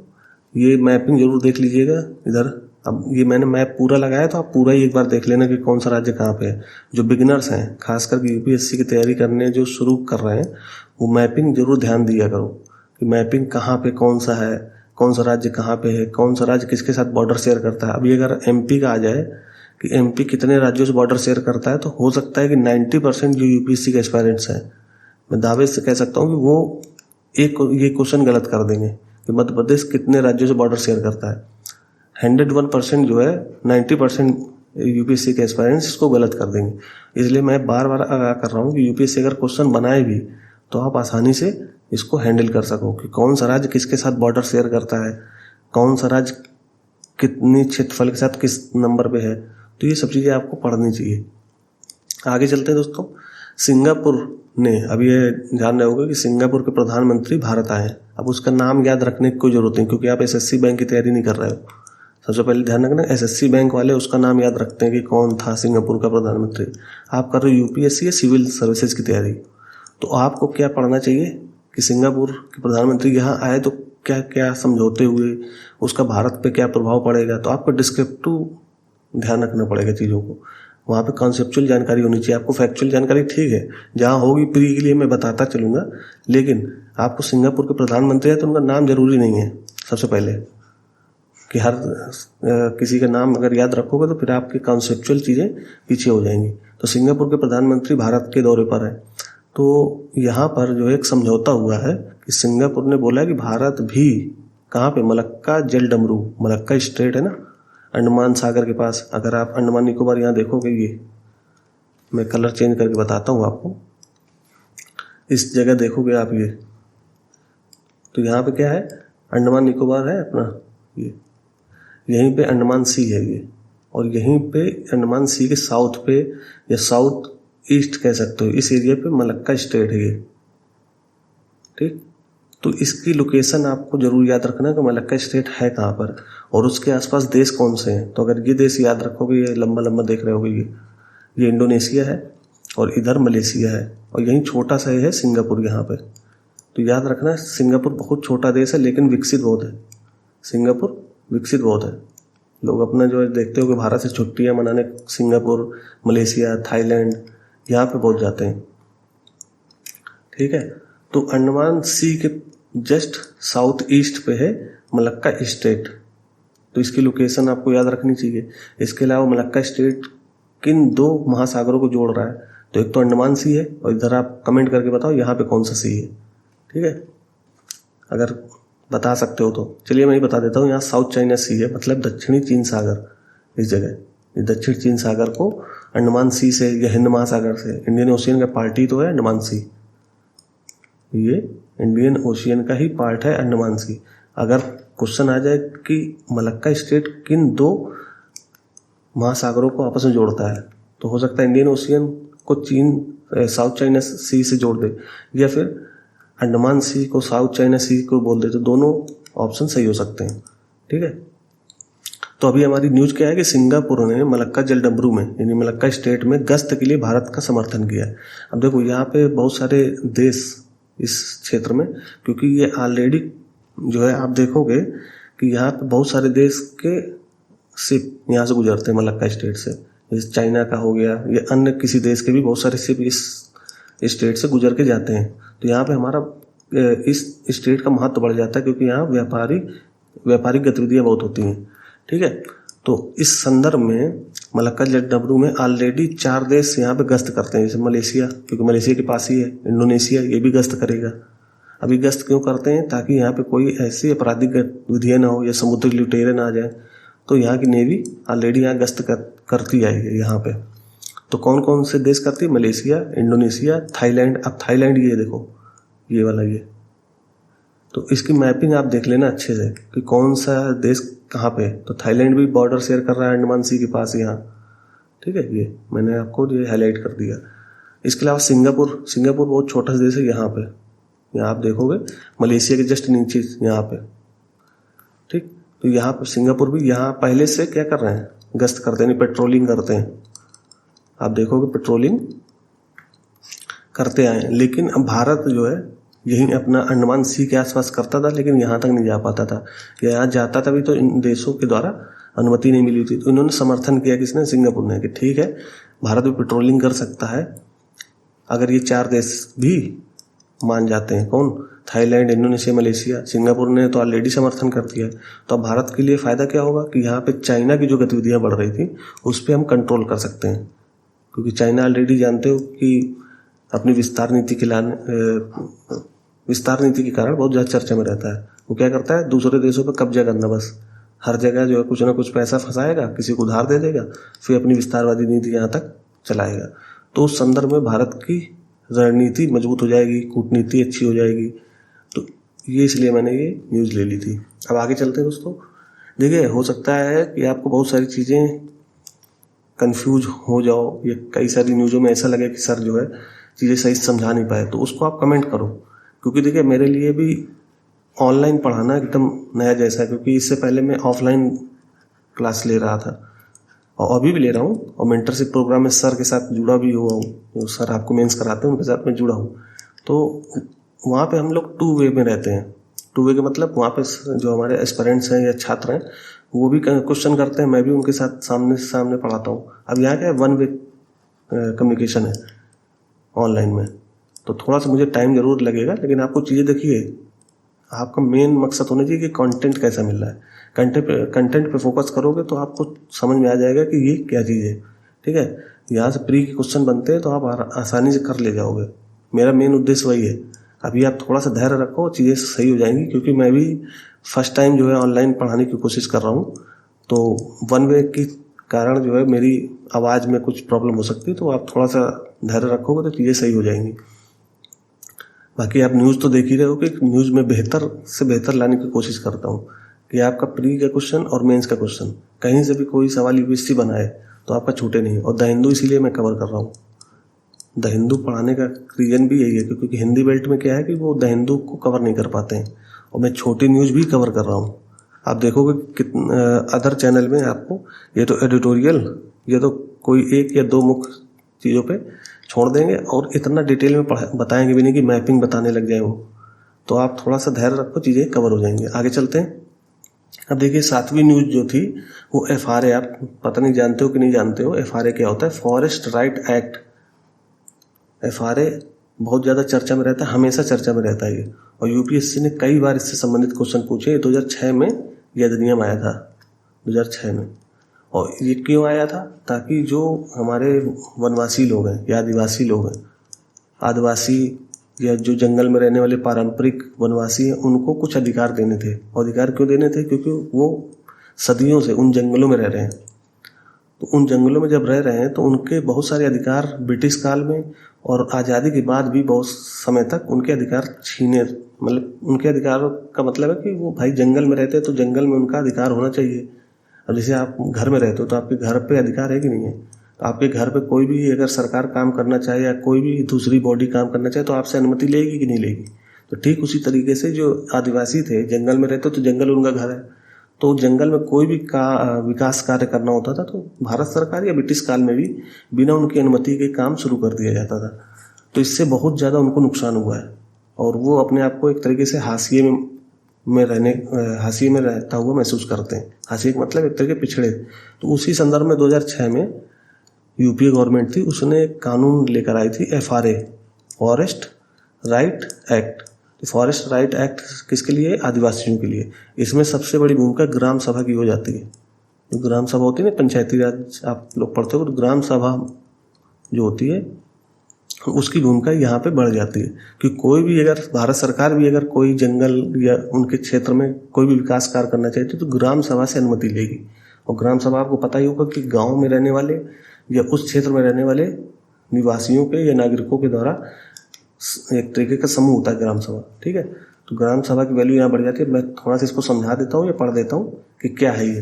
ये मैपिंग जरूर देख लीजिएगा इधर। अब ये मैंने मैप पूरा लगाया, तो आप पूरा ही एक बार देख लेना कि कौन सा राज्य कहाँ पे है। जो बिगिनर्स हैं, खासकर यूपीएससी की तैयारी करने जो शुरू कर रहे हैं, वो मैपिंग जरूर ध्यान दिया करो कि मैपिंग कहाँ पे कौन सा है, कौन सा राज्य कहाँ पे है, कौन सा राज्य किसके साथ बॉर्डर शेयर करता है। अभी अगर एमपी का आ जाए कि एमपी कितने राज्यों से बॉर्डर शेयर करता है, तो हो सकता है कि 90% जो यूपीएससी के एस्पायरेंट्स हैं, मैं दावे से कह सकता हूँ कि वो ये क्वेश्चन गलत कर देंगे कि मध्य प्रदेश कितने राज्यों से बॉर्डर शेयर करता है। 101% जो है 90% यूपीएससी के एस्पायरेंट्स इसको गलत कर देंगे। इसलिए मैं बार बार आगाह कर रहा हूँ कि यूपीएससी अगर क्वेश्चन बनाए भी तो आप आसानी से इसको हैंडल कर सको कि कौन सा राज्य किसके साथ बॉर्डर शेयर करता है, कौन सा राज्य कितनी क्षेत्रफल के साथ किस नंबर पे है। तो ये सब चीज़ें आपको पढ़नी चाहिए। आगे चलते हैं दोस्तों। सिंगापुर ने, अभी ये जान रहे होंगे कि सिंगापुर के प्रधानमंत्री भारत आए हैं। अब उसका नाम याद रखने की कोई जरूरत नहीं, क्योंकि आप एसएससी बैंक की तैयारी नहीं कर रहे हो। सबसे पहले ध्यान रखना, एसएससी बैंक वाले उसका नाम याद रखते हैं कि कौन था सिंगापुर का प्रधानमंत्री। आप कर रहे हो यूपीएससी या सिविल सर्विसेज की तैयारी, तो आपको क्या पढ़ना चाहिए कि सिंगापुर के प्रधानमंत्री यहाँ आए तो क्या क्या समझौते हुए, उसका भारत पे क्या प्रभाव पड़ेगा। तो आपको डिस्क्रिप्टिव ध्यान रखना पड़ेगा चीज़ों को। वहाँ पे कॉन्सेप्चुअल जानकारी होनी चाहिए। आपको फैक्चुअल जानकारी ठीक है, जहाँ होगी प्री के लिए मैं बताता चलूँगा, लेकिन आपको सिंगापुर के प्रधानमंत्री है तो उनका नाम जरूरी नहीं है। सबसे पहले कि हर किसी का नाम अगर याद रखोगे तो फिर आपकी कॉन्सेप्चुअल चीज़ें पीछे हो जाएंगी। तो सिंगापुर के प्रधानमंत्री भारत के दौरे पर है, तो यहाँ पर जो एक समझौता हुआ है कि सिंगापुर ने बोला कि भारत भी कहाँ पे, मलक्का जल डमरू, मलक्का स्ट्रेट है ना अंडमान सागर के पास। अगर आप अंडमान निकोबार यहाँ देखोगे, ये मैं कलर चेंज करके बताता हूँ आपको, इस जगह देखोगे आप ये, तो यहाँ पे क्या है, अंडमान निकोबार है अपना, ये यहीं पे अंडमान सी है ये, और यहीं पे अंडमान सी के साउथ पे या साउथ ईस्ट कह सकते हो, इस एरिया पे मलक्का स्टेट है ये। ठीक, तो इसकी लोकेशन आपको जरूर याद रखना कि मलक्का स्टेट है कहाँ पर और उसके आसपास देश कौन से हैं। तो अगर ये देश याद रखोगे, ये लंबा लंबा देख रहे होगे, ये इंडोनेशिया है और इधर मलेशिया है, और यहीं छोटा सा है सिंगापुर यहाँ पे। तो याद रखना सिंगापुर बहुत छोटा देश है लेकिन विकसित बहुत है, सिंगापुर विकसित बहुत है। लोग अपना जो है देखते हो कि भारत से छुट्टियां मनाने सिंगापुर, मलेशिया, थाईलैंड यहाँ पे पहुंच जाते हैं। ठीक है, तो अंडमान सी के जस्ट साउथ ईस्ट पे है मलक्का स्टेट, तो इसकी लोकेशन आपको याद रखनी चाहिए। इसके अलावा मलक्का स्टेट किन दो महासागरों को जोड़ रहा है, तो एक तो अंडमान सी है और इधर आप कमेंट करके बताओ यहाँ पे कौन सा सी है। ठीक है, अगर बता सकते हो तो चलिए मैं ही बता देता हूँ। यहाँ साउथ चाइना सी है, मतलब दक्षिणी चीन सागर। इस जगह ये दक्षिण चीन सागर को अंडमान सी से या हिंद महासागर से, इंडियन ओशियन का पार्ट ही तो है अंडमान सी, ये इंडियन ओशियन का ही पार्ट है अंडमान सी। अगर क्वेश्चन आ जाए कि मलक्का स्टेट किन दो महासागरों को आपस में जोड़ता है, तो हो सकता है इंडियन ओशियन को चीन साउथ चाइना सी से जोड़ दे, या फिर अंडमान सी को साउथ चाइना सी को बोल दे, तो दोनों ऑप्शन सही हो सकते हैं। ठीक है, तो अभी हमारी न्यूज क्या है कि सिंगापुर ने मलक्का जल डमरू में यानी मलक्का स्टेट में गश्त के लिए भारत का समर्थन किया है। अब देखो यहाँ पे बहुत सारे देश इस क्षेत्र में, क्योंकि ये ऑलरेडी जो है आप देखोगे कि यहाँ पे बहुत सारे देश के शिप यहाँ से गुजरते हैं मलक्का स्टेट से, जैसे चाइना का हो गया या अन्य किसी देश के भी बहुत सारे शिप इस स्टेट से गुजर के जाते हैं। तो यहाँ पे हमारा इस स्टेट का महत्व बढ़ जाता है, क्योंकि यहाँ व्यापारिक गतिविधियाँ बहुत होती हैं। ठीक है, तो इस संदर्भ में मलक्का जल डमरू में ऑलरेडी 4 देश यहाँ पे गश्त करते हैं, जैसे मलेशिया, क्योंकि मलेशिया के पास ही है, इंडोनेशिया ये भी गश्त करेगा। अभी गश्त क्यों करते हैं, ताकि यहाँ पे कोई ऐसी आपराधिक गतिविधियाँ ना हो या समुद्री लुटेरे ना आ जाए। तो यहाँ की नेवी ऑलरेडी यहाँ गश्त करती आई है यहाँ पे। तो कौन कौन से देश करती है, मलेशिया, इंडोनेशिया, थाईलैंड। अब थाईलैंड ये देखो, ये वाला ये, तो इसकी मैपिंग आप देख लेना अच्छे से कि कौन सा देश कहाँ पे। तो थाईलैंड भी बॉर्डर शेयर कर रहा है अंडमान सी के पास यहाँ। ठीक है, ये मैंने आपको ये हाईलाइट कर दिया। इसके अलावा सिंगापुर बहुत छोटा देश है यहाँ पे, यहाँ आप देखोगे मलेशिया के जस्ट नीचे यहाँ पे। ठीक, तो यहाँ पे सिंगापुर भी यहाँ पहले से क्या कर रहे हैं, गश्त करते हैं, पेट्रोलिंग करते हैं। आप देखोगे पेट्रोलिंग करते आए, लेकिन अब भारत जो है यही अपना अंडमान सी के आसपास करता था, लेकिन यहाँ तक नहीं जा पाता था। यहाँ जाता था भी तो इन देशों के द्वारा अनुमति नहीं मिली थी। तो इन्होंने समर्थन किया किसने, सिंगापुर ने, कि ठीक है भारत भी पेट्रोलिंग कर सकता है अगर ये 4 देश भी मान जाते हैं। कौन, थाईलैंड, इंडोनेशिया, मलेशिया। सिंगापुर ने तो ऑलरेडी समर्थन कर दिया। तो अब भारत के लिए फ़ायदा क्या होगा कि यहाँ पे चाइना की जो गतिविधियाँ बढ़ रही थी उस पर हम कंट्रोल कर सकते हैं, क्योंकि चाइना ऑलरेडी जानते हो कि अपनी विस्तार नीति के कारण बहुत ज़्यादा चर्चा में रहता है। वो क्या करता है, दूसरे देशों पर कब्जा करना, बस हर जगह जो है कुछ ना कुछ पैसा फंसाएगा, किसी को उधार दे देगा, फिर अपनी विस्तारवादी नीति यहाँ तक चलाएगा। तो उस संदर्भ में भारत की रणनीति मजबूत हो जाएगी, कूटनीति अच्छी हो जाएगी। तो ये इसलिए मैंने ये न्यूज़ ले ली थी। अब आगे चलते हैं दोस्तों। देखिए, हो सकता है कि आपको बहुत सारी चीज़ें कंफ्यूज हो जाओ, या कई सारी न्यूज़ों में ऐसा लगे कि सर जो है चीज़ें सही समझा नहीं पाए, तो उसको आप कमेंट करो। क्योंकि देखिए मेरे लिए भी ऑनलाइन पढ़ाना एकदम नया जैसा है, क्योंकि इससे पहले मैं ऑफलाइन क्लास ले रहा था और अभी भी ले रहा हूँ, और मेंटरशिप प्रोग्राम में सर के साथ जुड़ा भी हुआ हूँ। जो सर आपको मेंस कराते हैं उनके साथ मैं जुड़ा हूँ। तो वहाँ पे हम लोग 2 वे में रहते हैं। 2 वे का मतलब वहाँ पे जो हमारे एस्पिरेंट्स हैं या छात्र हैं वो भी क्वेश्चन करते हैं, मैं भी उनके साथ सामने से सामने पढ़ाता हूँ। अब यहाँ क्या है, 1 वे कम्युनिकेशन है ऑनलाइन में, तो थोड़ा सा मुझे टाइम ज़रूर लगेगा, लेकिन आपको चीज़ें देखिए, आपका मेन मकसद होना चाहिए कि कंटेंट कैसा मिल रहा है। कंटेंट पे फोकस करोगे तो आपको समझ में आ जाएगा कि ये क्या चीज़ है। ठीक है, यहाँ से प्री के क्वेश्चन बनते हैं तो आप आसानी से कर ले जाओगे। मेरा मेन उद्देश्य वही है। अभी आप थोड़ा सा धैर्य रखो, चीज़ें सही हो जाएंगी, क्योंकि मैं भी फर्स्ट टाइम जो है ऑनलाइन पढ़ाने की कोशिश कर रहा हूँ, तो वन वे के कारण जो है मेरी आवाज़ में कुछ प्रॉब्लम हो सकती है, तो आप थोड़ा सा धैर्य रखोगे तो चीज़ें सही हो जाएंगी। बाकी आप न्यूज़ तो देख ही रहे हो कि न्यूज़ में बेहतर से बेहतर लाने की कोशिश करता हूँ कि आपका प्री का क्वेश्चन और मेंस का क्वेश्चन कहीं से भी कोई सवाल यूपीएससी बनाए तो आपका छूटे नहीं। और द हिंदू इसीलिए मैं कवर कर रहा हूँ। द हिंदू पढ़ाने का रीज़न भी यही है, क्योंकि हिंदी बेल्ट में क्या है कि वो द हिंदू को कवर नहीं कर पाते हैं, और मैं छोटी न्यूज़ भी कवर कर रहा हूँ। आप देखोगे कितना अदर चैनल में आपको ये तो एडिटोरियल, ये तो कोई एक या दो मुख्य चीज़ों पे छोड़ देंगे और इतना डिटेल में बताएंगे भी नहीं कि मैपिंग बताने लग जाए वो। तो आप थोड़ा सा धैर्य रखो, चीज़ें कवर हो जाएंगे। आगे चलते हैं। अब देखिए 7वीं न्यूज़ जो थी वो FRA, आप पता नहीं जानते हो कि नहीं जानते हो FRA क्या होता है, फॉरेस्ट राइट एक्ट। FRA बहुत ज़्यादा चर्चा में रहता है, हमेशा चर्चा में रहता है ये, और यूपीएससी ने कई बार इससे संबंधित क्वेश्चन पूछे। 2006 में यह अधिनियम आया था, 2006 में। और ये क्यों आया था? ताकि जो हमारे वनवासी लोग हैं या आदिवासी लोग हैं, आदिवासी या जो जंगल में रहने वाले पारंपरिक वनवासी हैं, उनको कुछ अधिकार देने थे। और अधिकार क्यों देने थे? क्योंकि वो सदियों से उन जंगलों में रह रहे हैं। तो उन जंगलों में जब रह रहे हैं तो उनके बहुत सारे अधिकार ब्रिटिश काल में और आज़ादी के बाद भी बहुत समय तक उनके अधिकार छीने, मतलब उनके अधिकारों का मतलब है कि वो भाई जंगल में रहते हैं तो जंगल में उनका अधिकार होना चाहिए। अब जैसे आप घर में रहते हो तो आपके घर पे अधिकार है कि नहीं है? तो आपके घर पे कोई भी अगर सरकार काम करना चाहे या कोई भी दूसरी बॉडी काम करना चाहे तो आपसे अनुमति लेगी कि नहीं लेगी? तो ठीक उसी तरीके से जो आदिवासी थे जंगल में रहते तो जंगल उनका घर है, तो जंगल में कोई भी विकास कार्य करना होता था तो भारत सरकार या ब्रिटिश काल में भी बिना उनकी अनुमति के काम शुरू कर दिया जाता था। तो इससे बहुत ज़्यादा उनको नुकसान हुआ है और वो अपने आप को एक तरीके से हाशिए में रहता हुआ महसूस करते हैं। हाशिए का मतलब एक तरीके पिछड़े। तो उसी संदर्भ में 2006 में यूपीए गवर्नमेंट थी, उसने कानून लेकर आई थी FRA, forest right act. Forest right act किसके लिए? आदिवासियों के लिए। इसमें सबसे बड़ी भूमिका ग्राम सभा की हो जाती है। जो ग्राम सभा होती है ना, पंचायती राज आप लोग पढ़ते हो, तो ग्राम सभा जो होती है उसकी भूमिका यहाँ पे बढ़ जाती है कि कोई भी अगर भारत सरकार भी अगर कोई जंगल या उनके क्षेत्र में कोई भी विकास कार्य करना चाहती तो ग्राम सभा से अनुमति लेगी। और ग्राम सभा आपको पता ही होगा कि गाँव में रहने वाले या उस क्षेत्र में रहने वाले निवासियों के या नागरिकों के द्वारा एक तरीके का समूह होता है ग्राम सभा। ठीक है, तो ग्राम सभा की वैल्यू यहाँ बढ़ जाती है। मैं थोड़ा सा इसको समझा देता हूँ या पढ़ देता हूँ कि क्या है ये।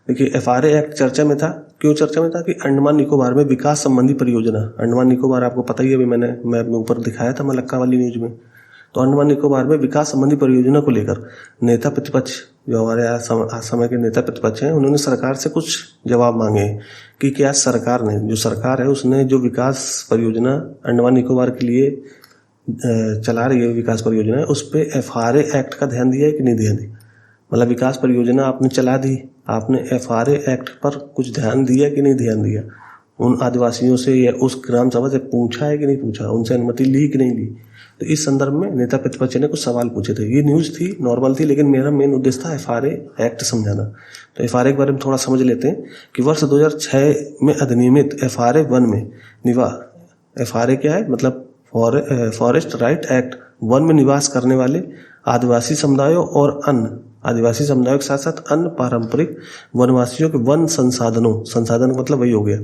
देखिए FRA एक्ट चर्चा में था। क्यों चर्चा में था? कि अंडमान निकोबार में विकास संबंधी परियोजना, अंडमान निकोबार आपको पता ही है, अभी मैंने मैप में ऊपर दिखाया था मलक्का वाली न्यूज में। तो अंडमान निकोबार में विकास संबंधी परियोजना को लेकर नेता प्रतिपक्ष, जो हमारे आज समय के नेता प्रतिपक्ष हैं, उन्होंने सरकार से कुछ जवाब मांगे कि क्या सरकार ने, जो सरकार है उसने जो विकास परियोजना अंडमान निकोबार के लिए चला रही है विकास परियोजना है, उस पर FRA एक्ट का ध्यान दिया है कि नहीं ध्यान दिया? मतलब विकास परियोजना आपने चला दी, आपने FRA एक्ट पर कुछ ध्यान दिया कि नहीं ध्यान दिया? उन आदिवासियों से या उस ग्राम सभा से पूछा है कि नहीं पूछा? उनसे अनुमति ली कि नहीं ली? तो इस संदर्भ में नेता प्रतिपक्ष ने कुछ सवाल पूछे थे। ये न्यूज़ थी, नॉर्मल थी, लेकिन मेरा मेन उद्देश्य था FRA एक्ट समझाना। तो FRA के बारे में थोड़ा समझ लेते हैं कि वर्ष 2006 में अधिनियमित FRA 1 में FRA क्या है? मतलब फॉरेस्ट राइट एक्ट 1 में निवास करने वाले आदिवासी समुदायों और अन्य आदिवासी समुदायों के साथ साथ अन्य पारंपरिक वनवासियों के वन संसाधन का मतलब वही हो गया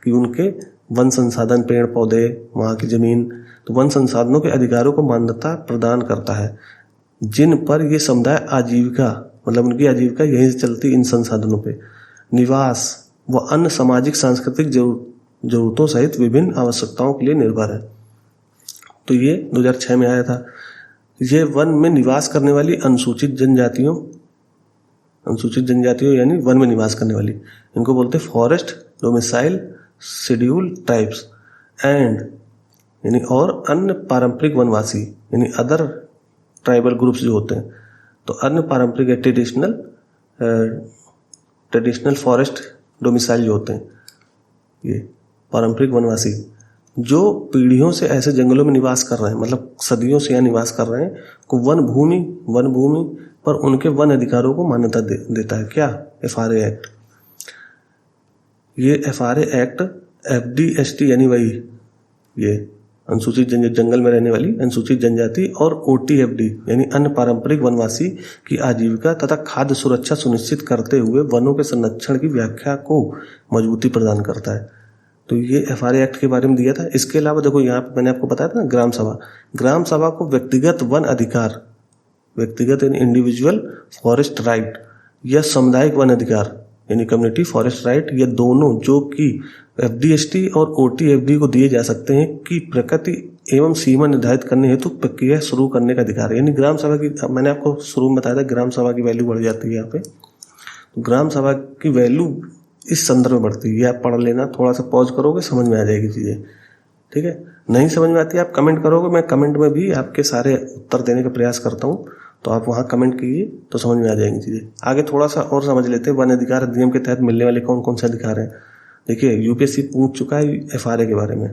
कि उनके वन संसाधन, पेड़ पौधे, वहाँ की जमीन, तो वन संसाधनों के अधिकारों को मान्यता प्रदान करता है, जिन पर ये समुदाय आजीविका, मतलब उनकी आजीविका यहीं से चलती, इन संसाधनों पे निवास व अन्य सामाजिक सांस्कृतिक जरूरतों सहित विभिन्न आवश्यकताओं के लिए निर्भर है। तो ये 2006 में आया था। ये वन में निवास करने वाली अनुसूचित जनजातियों यानी वन में निवास करने वाली, इनको बोलते forest domicile schedule tribes and यानी और अन्य पारंपरिक वनवासी यानी अदर ट्राइबल ग्रुप्स जो होते हैं। तो अन्य पारंपरिक ट्रेडिशनल फॉरेस्ट डोमिसाइल जो होते हैं, ये पारंपरिक वनवासी जो पीढ़ियों से ऐसे जंगलों में निवास कर रहे हैं, मतलब सदियों से यहाँ निवास कर रहे हैं, को वन भूमि पर उनके वन अधिकारों को मान्यता देता है। क्या? FRA act. ये FRA एक्ट FDST यानी वही ये अनुसूचित जंगल में रहने वाली अनुसूचित जनजाति, और OTFD यानी अन्य पारंपरिक वनवासी की आजीविका तथा खाद्य सुरक्षा सुनिश्चित करते हुए वनों के संरक्षण की व्याख्या को मजबूती प्रदान करता है। तो ये FRA एक्ट के बारे में दिया था। इसके अलावा देखो यहाँ पे मैंने आपको बताया था ना, ग्राम सभा को व्यक्तिगत वन अधिकार, व्यक्तिगत इंडिविजुअल फॉरेस्ट राइट या सामुदायिक वन अधिकार यानी कम्युनिटी फॉरेस्ट राइट, ये दोनों जो कि FDST और OTFD को दिए जा सकते हैं कि प्रकृति एवं सीमा निर्धारित करने हेतु प्रक्रिया शुरू करने का अधिकार है। यानी ग्राम सभा की, मैंने आपको शुरू में बताया था, ग्राम सभा की वैल्यू बढ़ जाती है यहाँ पे। तो ग्राम सभा की वैल्यू इस संदर्भ में बढ़ती है। ये आप पढ़ लेना, थोड़ा सा पॉज करोगे समझ में आ जाएगी चीज़ें, ठीक है। नहीं समझ में आती आप कमेंट करोगे, मैं कमेंट में भी आपके सारे उत्तर देने का प्रयास करता हूँ, तो आप वहाँ कमेंट कीजिए तो समझ में आ जाएंगी चीज़ें। आगे थोड़ा सा और समझ लेते हैं वन अधिकार अधिनियम के तहत मिलने वाले कौन कौन से अधिकार हैं। देखिए UPSC पूछ चुका है FRA के बारे में,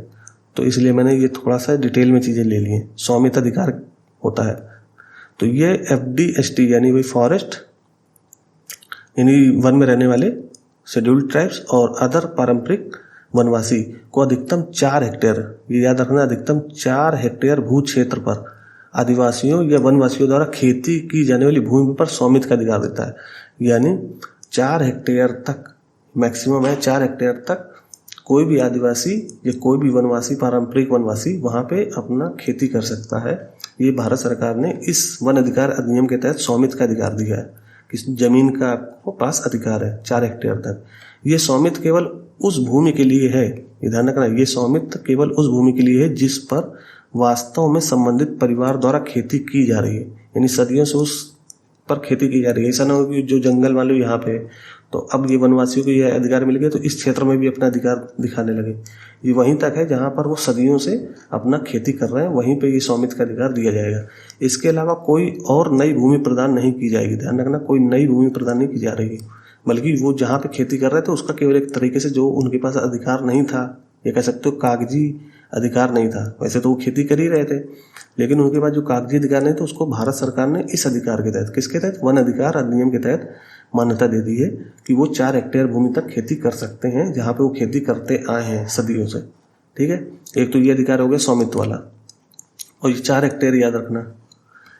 तो इसलिए मैंने ये थोड़ा सा डिटेल में चीज़ें ले ली हैं। स्वामित्व अधिकार होता है, तो ये FDST यानी वही फॉरेस्ट यानी वन में रहने वाले शेड्यूल्ड ट्राइब्स और अदर पारंपरिक वनवासी को अधिकतम 4 हेक्टेयर, ये याद रखना, अधिकतम 4 हेक्टेयर भू क्षेत्र पर आदिवासियों या वनवासियों द्वारा खेती की जाने वाली भूमि पर स्वामित्व का अधिकार देता है। यानी 4 हेक्टेयर तक मैक्सिमम है, 4 हेक्टेयर तक कोई भी आदिवासी या कोई भी वनवासी, पारंपरिक वनवासी वहाँ पे अपना खेती कर सकता है। ये भारत सरकार ने इस वन अधिकार अधिनियम के तहत स्वामित्व का अधिकार दिया है कि जमीन का आपको पास अधिकार है 4 हेक्टेयर तक। ये स्वामित्व केवल उस भूमि के लिए है, ध्यान रखना, ये स्वामित्व केवल उस भूमि के लिए है जिस पर वास्तव में संबंधित परिवार द्वारा खेती की जा रही है, यानी सदियों से उस पर खेती की जा रही है। ऐसा ना हो कि जो जंगल वाले यहाँ पे तो अब ये वनवासियों को ये अधिकार मिल गया तो इस क्षेत्र में भी अपना अधिकार दिखाने लगे। ये वहीं तक है जहाँ पर वो सदियों से अपना खेती कर रहे हैं, वहीं पे ये स्वामित्व का अधिकार दिया जाएगा। इसके अलावा कोई और नई भूमि प्रदान नहीं की जाएगी, ध्यान रखना, कोई नई भूमि प्रदान नहीं की जा रही है, बल्कि वो जहाँ पे खेती कर रहे थे उसका केवल एक तरीके से जो उनके पास अधिकार नहीं था, ये कह सकते हो कागजी अधिकार नहीं था। वैसे तो वो खेती कर ही रहे थे, लेकिन उनके पास जो कागजी अधिकार नहीं था उसको भारत सरकार ने इस अधिकार के तहत, किसके तहत, वन अधिकार अधिनियम के तहत मान्यता दे दी है कि वो 4 हेक्टेयर भूमि तक खेती कर सकते हैं जहाँ पे वो खेती करते आए हैं सदियों से, ठीक है। एक तो ये अधिकार हो गया स्वामित्व वाला, और ये 4 हेक्टेयर याद रखना।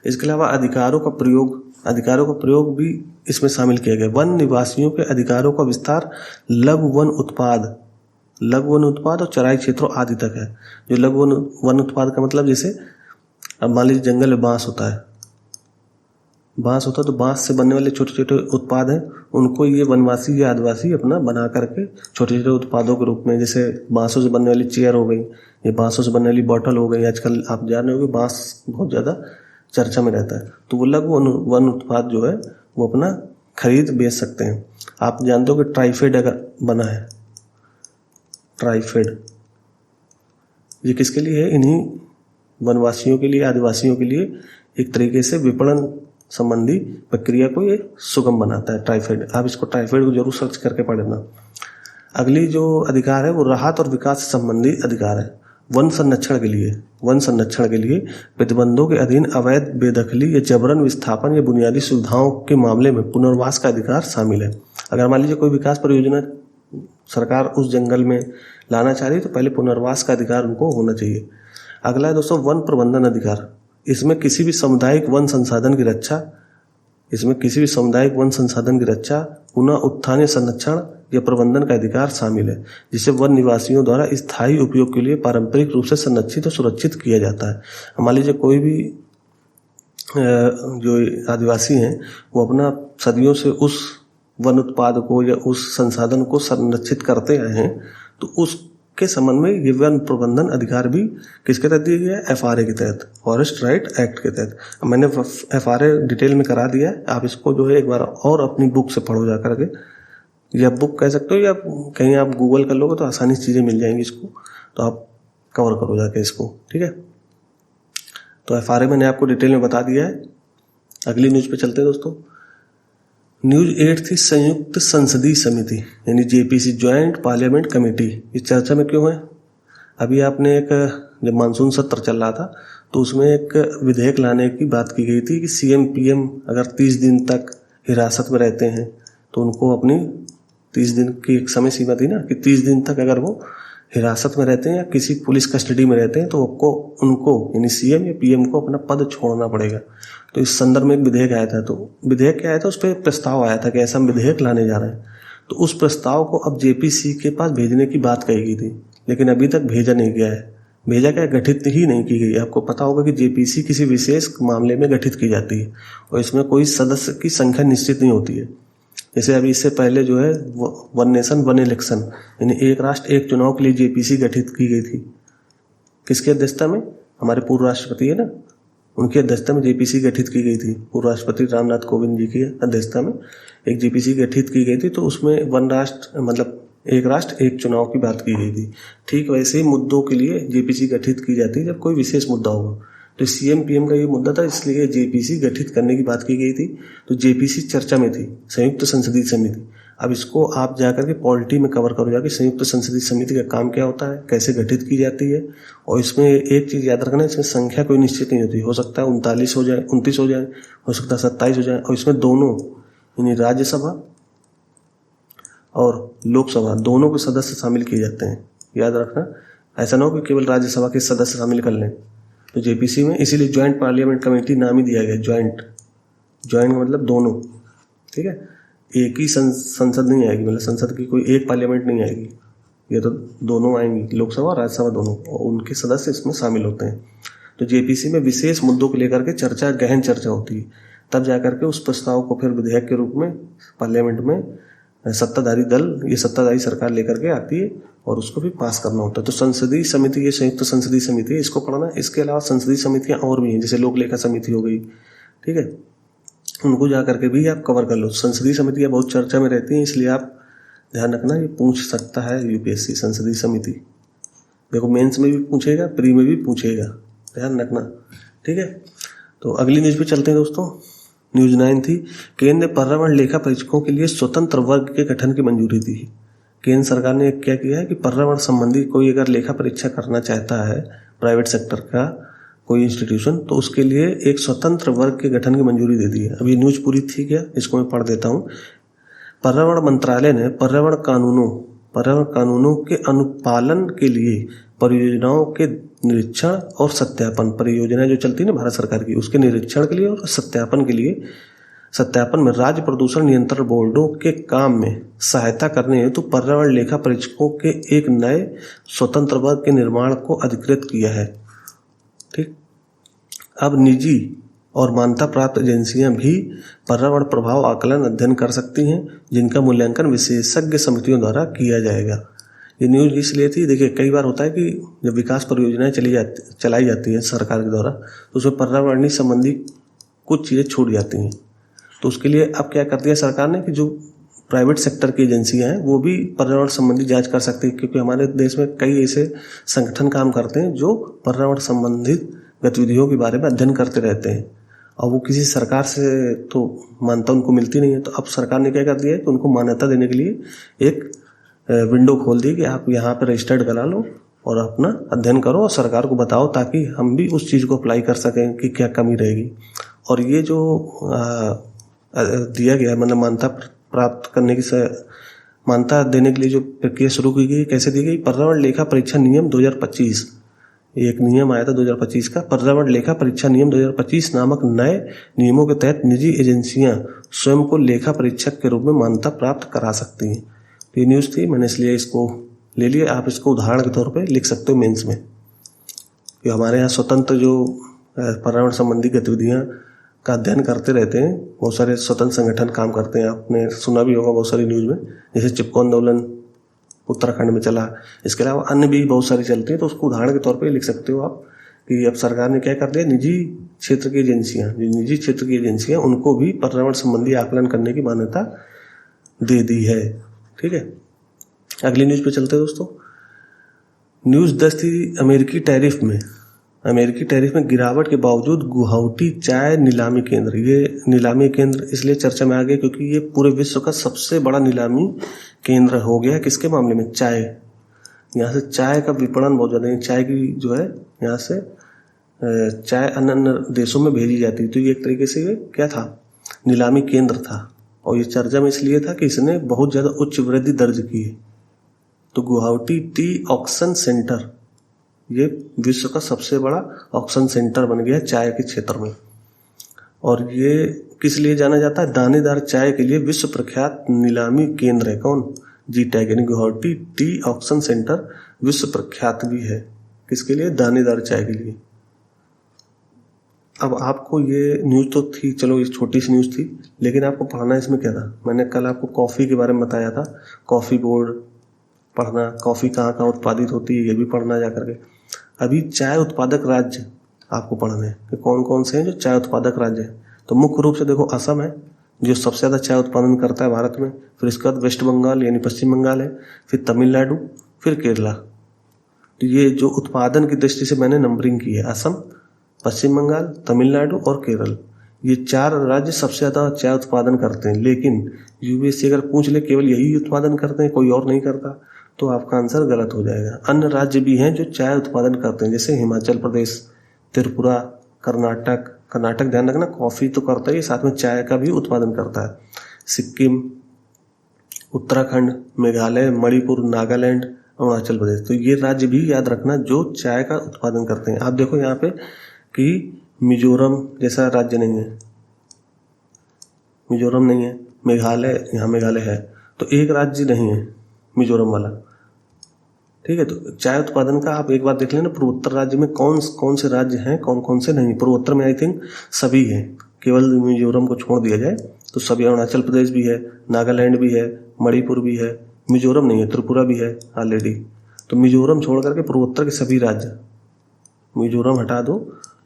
इसके अलावा अधिकारों का प्रयोग भी इसमें शामिल किया गया। वन निवासियों के अधिकारों का विस्तार लघु वन उत्पाद और चराई क्षेत्रों आदि तक है। जो लघु वन उत्पाद का मतलब, जैसे अब मान लीजिए जंगल में बांस होता है तो बांस से बनने वाले छोटे छोटे उत्पाद हैं, उनको ये वनवासी या आदिवासी अपना बना करके छोटे छोटे उत्पादों के रूप में, जैसे बांसों से बनने वाली चेयर हो गई, ये बांसों से बनने वाली बॉटल हो गई। आजकल आप जान रहे हो कि बांस बहुत ज़्यादा चर्चा में रहता है, तो वो लघु वन उत्पाद जो है वो अपना खरीद बेच सकते हैं। आप जानते हो कि ट्राइफेड अगर बना है, ट्राइफेड ये किसके लिए है, इन्हीं वनवासियों के लिए, आदिवासियों के लिए एक तरीके से विपणन संबंधी प्रक्रिया को ये सुगम बनाता है ट्राइफेड। आप इसको ट्राइफेड को जरूर सर्च करके पढ़ना। अगली जो अधिकार है वो राहत और विकास संबंधी अधिकार है। वन संरक्षण के लिए प्रतिबंधों के अधीन अवैध बेदखली या जबरन विस्थापन या बुनियादी सुविधाओं के मामले में पुनर्वास का अधिकार शामिल है। अगर मान लीजिए कोई विकास परियोजना सरकार उस जंगल में लाना चाह रही है तो पहले पुनर्वास का अधिकार उनको होना चाहिए। अगला है दोस्तों वन प्रबंधन अधिकार। इसमें किसी भी सामुदायिक वन संसाधन की रक्षा, पुनः उत्थान या संरक्षण या प्रबंधन का अधिकार शामिल है, जिसे वन निवासियों द्वारा स्थायी उपयोग के लिए पारंपरिक रूप से संरक्षित और सुरक्षित किया जाता है। मान लीजिए कोई भी जो आदिवासी हैं वो अपना सदियों से उस वन उत्पाद को या उस संसाधन को संरक्षित करते आए हैं, तो उसके संबंध में ये वन प्रबंधन अधिकार भी किसके तहत दिया गया है, FRA के तहत, फॉरेस्ट राइट एक्ट के तहत। मैंने FRA डिटेल में करा दिया है, आप इसको जो है एक बार और अपनी बुक से पढ़ो जा करके, या बुक कह सकते हो या कहीं आप गूगल कर लोगे तो आसानी से चीज़ें मिल जाएंगी, इसको तो आप कवर करो जाके इसको, ठीक है। तो FRA मैंने आपको डिटेल में बता दिया है। अगली न्यूज़ पे चलते हैं दोस्तों। न्यूज़ 8 थी संयुक्त संसदीय समिति यानी JPC, ज्वाइंट पार्लियामेंट कमेटी। इस चर्चा में क्यों है, अभी आपने एक जब मानसून सत्र चल रहा था तो उसमें एक विधेयक लाने की बात की गई थी कि CM PM अगर 30 दिन तक हिरासत में रहते हैं तो उनको अपनी 30 दिन की एक समय सीमा थी ना, कि 30 दिन तक अगर वो हिरासत में रहते हैं या किसी पुलिस कस्टडी में रहते हैं तो आपको उनको यानी सीएम या पीएम को अपना पद छोड़ना पड़ेगा। तो इस संदर्भ में एक विधेयक आया था, तो विधेयक क्या आया था, उस पर प्रस्ताव आया था कि ऐसा हम विधेयक लाने जा रहे हैं। तो उस प्रस्ताव को अब जेपीसी के पास भेजने की बात कही गई थी, लेकिन अभी तक भेजा नहीं गया है। भेजा क्या, गठित ही नहीं की गई। आपको पता होगा कि जेपीसी किसी विशेष मामले में गठित की जाती है और इसमें कोई सदस्य की संख्या निश्चित नहीं होती है। जैसे अभी इससे पहले जो है वन नेशन वन इलेक्शन यानी एक राष्ट्र एक चुनाव के लिए जेपीसी गठित की गई थी। किसकी अध्यक्षता में, हमारे पूर्व राष्ट्रपति है ना, उनकी अध्यक्षता में जेपीसी गठित की गई थी। पूर्व राष्ट्रपति रामनाथ कोविंद जी की अध्यक्षता में एक जेपीसी गठित की गई थी। तो उसमें वन राष्ट्र मतलब एक राष्ट्र एक चुनाव की बात की गई थी। ठीक वैसे ही मुद्दों के लिए जेपीसी गठित की जाती है जब कोई विशेष मुद्दा होगा। तो सीएम पीएम का ये मुद्दा था, इसलिए जेपीसी गठित करने की बात की गई थी। तो जेपीसी चर्चा में थी, संयुक्त संसदीय समिति। अब इसको आप जाकर के पॉलिटी में कवर करो जाके, संयुक्त संसदीय समिति का काम क्या होता है, कैसे गठित की जाती है। और इसमें एक चीज याद रखना, इसमें संख्या कोई निश्चित नहीं होती। हो सकता है 39 हो जाए, 29 हो जाए, हो सकता है 27 हो जाए। और इसमें दोनों यानी राज्यसभा और लोकसभा दोनों के सदस्य शामिल किए जाते हैं। याद रखना, ऐसा ना हो कि केवल राज्यसभा के सदस्य शामिल कर लें। तो जेपीसी में इसीलिए ज्वाइंट पार्लियामेंट कमेटी नाम ही दिया गया, ज्वाइंट का मतलब दोनों। ठीक है, एक ही संसद नहीं आएगी, मतलब संसद की कोई एक पार्लियामेंट नहीं आएगी, ये तो दोनों आएंगी, लोकसभा और राज्यसभा दोनों, और उनके सदस्य इसमें शामिल होते हैं। तो जेपीसी में विशेष मुद्दों को लेकर के चर्चा, गहन चर्चा होती है। तब जाकर के उस प्रस्ताव को फिर विधेयक के रूप में पार्लियामेंट में सत्ताधारी दल, ये सत्ताधारी सरकार लेकर के आती है और उसको भी पास करना होता है। तो संसदीय समिति, ये संयुक्त संसदीय समिति है, इसको पढ़ना। इसके अलावा संसदीय समितियां और भी हैं, जैसे लोक लेखा समिति हो गई, ठीक है, उनको जा करके भी आप कवर कर लो। संसदीय समितियां बहुत चर्चा में रहती हैं, इसलिए आप ध्यान रखना, ये पूछ सकता है यूपीएससी संसदीय समिति। देखो मेंस में भी पूछेगा, प्री में भी पूछेगा, ध्यान रखना, ठीक है। तो अगली न्यूज पे चलते हैं दोस्तों। न्यूज 9 थी, केंद्र ने पर्यावरण लेखा परीक्षकों के लिए स्वतंत्र वर्ग के गठन की मंजूरी दी। केंद्र सरकार ने क्या किया है कि पर्यावरण संबंधी कोई अगर लेखा परीक्षा करना चाहता है, प्राइवेट सेक्टर का कोई इंस्टीट्यूशन, तो उसके लिए एक स्वतंत्र वर्ग के गठन की मंजूरी दे दी है। अभी न्यूज पूरी थी क्या, इसको मैं पढ़ देता हूँ। पर्यावरण मंत्रालय ने पर्यावरण कानूनों के अनुपालन के लिए परियोजनाओं के निरीक्षण और सत्यापन, परियोजना जो चलती है ना भारत सरकार की, उसके निरीक्षण के लिए और सत्यापन में राज्य प्रदूषण नियंत्रण बोर्डों के काम में सहायता करने हेतु पर्यावरण लेखा परीक्षकों के एक नए स्वतंत्र वर्ग के निर्माण को अधिकृत किया है। ठीक, अब निजी और मान्यता प्राप्त एजेंसियां भी पर्यावरण प्रभाव आकलन अध्ययन कर सकती हैं, जिनका मूल्यांकन विशेषज्ञ समितियों द्वारा किया जाएगा। ये न्यूज इसलिए थी, देखिए कई बार होता है कि जब विकास परियोजनाएं चलाई जाती हैं सरकार के द्वारा, तो उसमें पर्यावरणीय संबंधी कुछ चीज़ें छूट जाती हैं। तो उसके लिए अब क्या कर दिया सरकार ने कि जो प्राइवेट सेक्टर की एजेंसियां हैं वो भी पर्यावरण संबंधी जांच कर सकती है, क्योंकि हमारे देश में कई ऐसे संगठन काम करते हैं जो पर्यावरण संबंधित गतिविधियों के बारे में अध्ययन करते रहते हैं, और वो किसी सरकार से तो मान्यता उनको मिलती नहीं है। तो अब सरकार ने क्या कर दिया है कि उनको मान्यता देने के लिए एक विंडो खोल दी कि आप यहाँ पर रजिस्टर्ड करा लो और अपना अध्ययन करो और सरकार को बताओ, ताकि हम भी उस चीज़ को अप्लाई कर सकें कि क्या कमी रहेगी। और ये जो दिया गया है, मतलब मान्यता प्राप्त करने की मान्यता देने के लिए जो प्रक्रिया शुरू की गई, कैसे दी गई, पर्यावरण लेखा परीक्षा नियम 2025, एक नियम आया था 2025 का, पर्यावरण लेखा परीक्षा नियम 2025 नामक नए नियमों के तहत निजी एजेंसियां स्वयं को लेखा परीक्षक के रूप में मान्यता प्राप्त करा सकती हैं। तो ये न्यूज़ थी, मैंने इसलिए इसको ले लिया। आप इसको उदाहरण के तौर पे लिख सकते हो मेंस में, कि हमारे यहाँ स्वतंत्र जो पर्यावरण संबंधी गतिविधियाँ का अध्ययन करते रहते हैं, बहुत सारे स्वतंत्र संगठन काम करते हैं। आपने सुना भी होगा बहुत सारी न्यूज़ में, जैसे चिपको आंदोलन उत्तराखंड में चला, इसके अलावा अन्य भी बहुत सारी चलती हैं। तो उसको उदाहरण के तौर पे लिख सकते हो आप कि अब सरकार ने क्या कर दिया, निजी क्षेत्र की एजेंसियां उनको भी पर्यावरण संबंधी आकलन करने की मान्यता दे दी है। ठीक है, अगली न्यूज़ पे चलते हैं दोस्तों। न्यूज़ 10 थी, अमेरिकी टैरिफ में गिरावट के बावजूद गुवाहाटी चाय नीलामी केंद्र। ये नीलामी केंद्र इसलिए चर्चा में आ गया क्योंकि ये पूरे विश्व का सबसे बड़ा नीलामी केंद्र हो गया। किसके मामले में, चाय। यहाँ से चाय का विपणन बहुत ज़्यादा है, चाय की जो है यहाँ से चाय अन्य देशों में भेजी जाती है। तो ये एक तरीके से ये क्या था, नीलामी केंद्र था। और ये चर्चा में इसलिए था कि इसने बहुत ज़्यादा उच्च वृद्धि दर्ज की है। तो गुवाहाटी टी ऑक्शन सेंटर ये विश्व का सबसे बड़ा ऑक्शन सेंटर बन गया चाय के क्षेत्र में। और ये किस लिए जाना जाता है? दानेदार चाय के लिए विश्व प्रख्यात नीलामी केंद्र है। कौन? जीटैग, यानी गुवाहाटी टी ऑक्शन सेंटर विश्व प्रख्यात भी है। किसके लिए? दानेदार चाय के लिए। अब आपको ये न्यूज़ तो थी, चलो ये छोटी सी न्यूज़ थी, लेकिन आपको पढ़ना इसमें क्या था? मैंने कल आपको कॉफ़ी के बारे में बताया था, कॉफ़ी बोर्ड पढ़ना, कॉफ़ी कहाँ कहाँ उत्पादित होती है ये भी पढ़ना जा करके। अभी चाय उत्पादक राज्य आपको पढ़ने हैं कि कौन कौन से हैं जो चाय उत्पादक राज्य हैं। तो मुख्य रूप से देखो, असम है जो सबसे ज़्यादा चाय उत्पादन करता है भारत में, फिर इसके बाद वेस्ट बंगाल यानी पश्चिम बंगाल है, फिर तमिलनाडु, फिर केरला। तो ये जो उत्पादन की दृष्टि से मैंने नंबरिंग की है, असम, पश्चिम बंगाल, तमिलनाडु और केरल, ये 4 राज्य सबसे ज़्यादा चाय उत्पादन करते हैं। लेकिन यूपीएससी अगर पूछ ले केवल यही उत्पादन करते हैं, कोई और नहीं करता, तो आपका आंसर गलत हो जाएगा। अन्य राज्य भी हैं जो चाय उत्पादन करते हैं, जैसे हिमाचल प्रदेश, त्रिपुरा, कर्नाटक ध्यान रखना कॉफ़ी तो करता है, साथ में चाय का भी उत्पादन करता है, सिक्किम, उत्तराखंड, मेघालय, मणिपुर, नागालैंड, अरुणाचल प्रदेश। तो ये राज्य भी याद रखना जो चाय का उत्पादन करते हैं। आप देखो यहाँ पे कि मिजोरम जैसा राज्य नहीं है, मिजोरम नहीं है, मेघालय, यहाँ मेघालय है, तो एक राज्य नहीं है मिजोरम वाला। ठीक है, तो चाय उत्पादन का आप एक बार देख लेना, पूर्वोत्तर राज्य में कौन कौन से राज्य हैं, कौन कौन से नहीं। पूर्वोत्तर में आई थिंक सभी हैं, केवल मिजोरम को छोड़ दिया जाए तो सभी। अरुणाचल प्रदेश भी है, नागालैंड भी है, मणिपुर भी है, मिजोरम नहीं है, त्रिपुरा भी है ऑलरेडी। तो मिजोरम छोड़ करके पूर्वोत्तर के सभी राज्य, मिजोरम हटा दो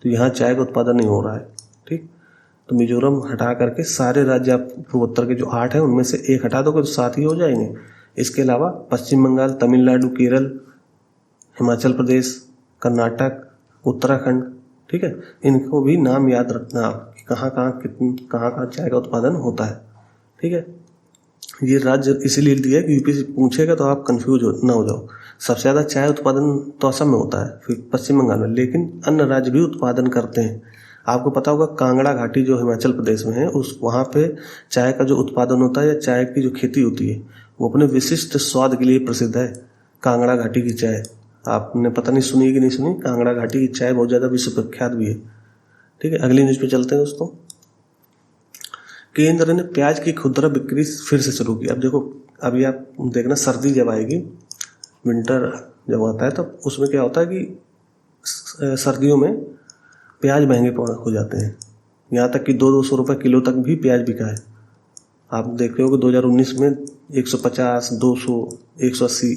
तो यहाँ चाय का उत्पादन नहीं हो रहा है। ठीक, तो मिजोरम हटा करके सारे राज्य आप पूर्वोत्तर के जो 8 हैं उनमें से एक हटा दोगे तो 7 ही हो जाएंगे। इसके अलावा पश्चिम बंगाल, तमिलनाडु, केरल, हिमाचल प्रदेश, कर्नाटक, उत्तराखंड, ठीक है, इनको भी नाम याद रखना आप कि कहाँ कहाँ चाय का उत्पादन होता है। ठीक है, ये राज्य इसीलिए दिया है कि यूपीएससी पूछेगा तो आप कंफ्यूज ना हो जाओ। सबसे ज़्यादा चाय उत्पादन तो असम में होता है, फिर पश्चिम बंगाल में, लेकिन अन्य राज्य भी उत्पादन करते हैं। आपको पता होगा कांगड़ा घाटी जो हिमाचल प्रदेश में है, उस वहाँ पे चाय का जो उत्पादन होता है या चाय की जो खेती होती है वो अपने विशिष्ट स्वाद के लिए प्रसिद्ध है। कांगड़ा घाटी की चाय आपने पता नहीं सुनी कि नहीं सुनी, कांगड़ा घाटी की चाय बहुत ज़्यादा विश्व प्रख्यात भी है। ठीक है, अगली न्यूज़ पे चलते हैं दोस्तों। केंद्र ने प्याज की खुदरा बिक्री फिर से शुरू की। अब देखो, अभी आप देखना, सर्दी जब आएगी, विंटर जब आता है, तब उसमें क्या होता है कि सर्दियों में प्याज महंगे हो जाते हैं। यहाँ तक कि 200 रुपये किलो तक भी प्याज बिका है। आप देख रहे हो कि 2019 में 150, 200, 180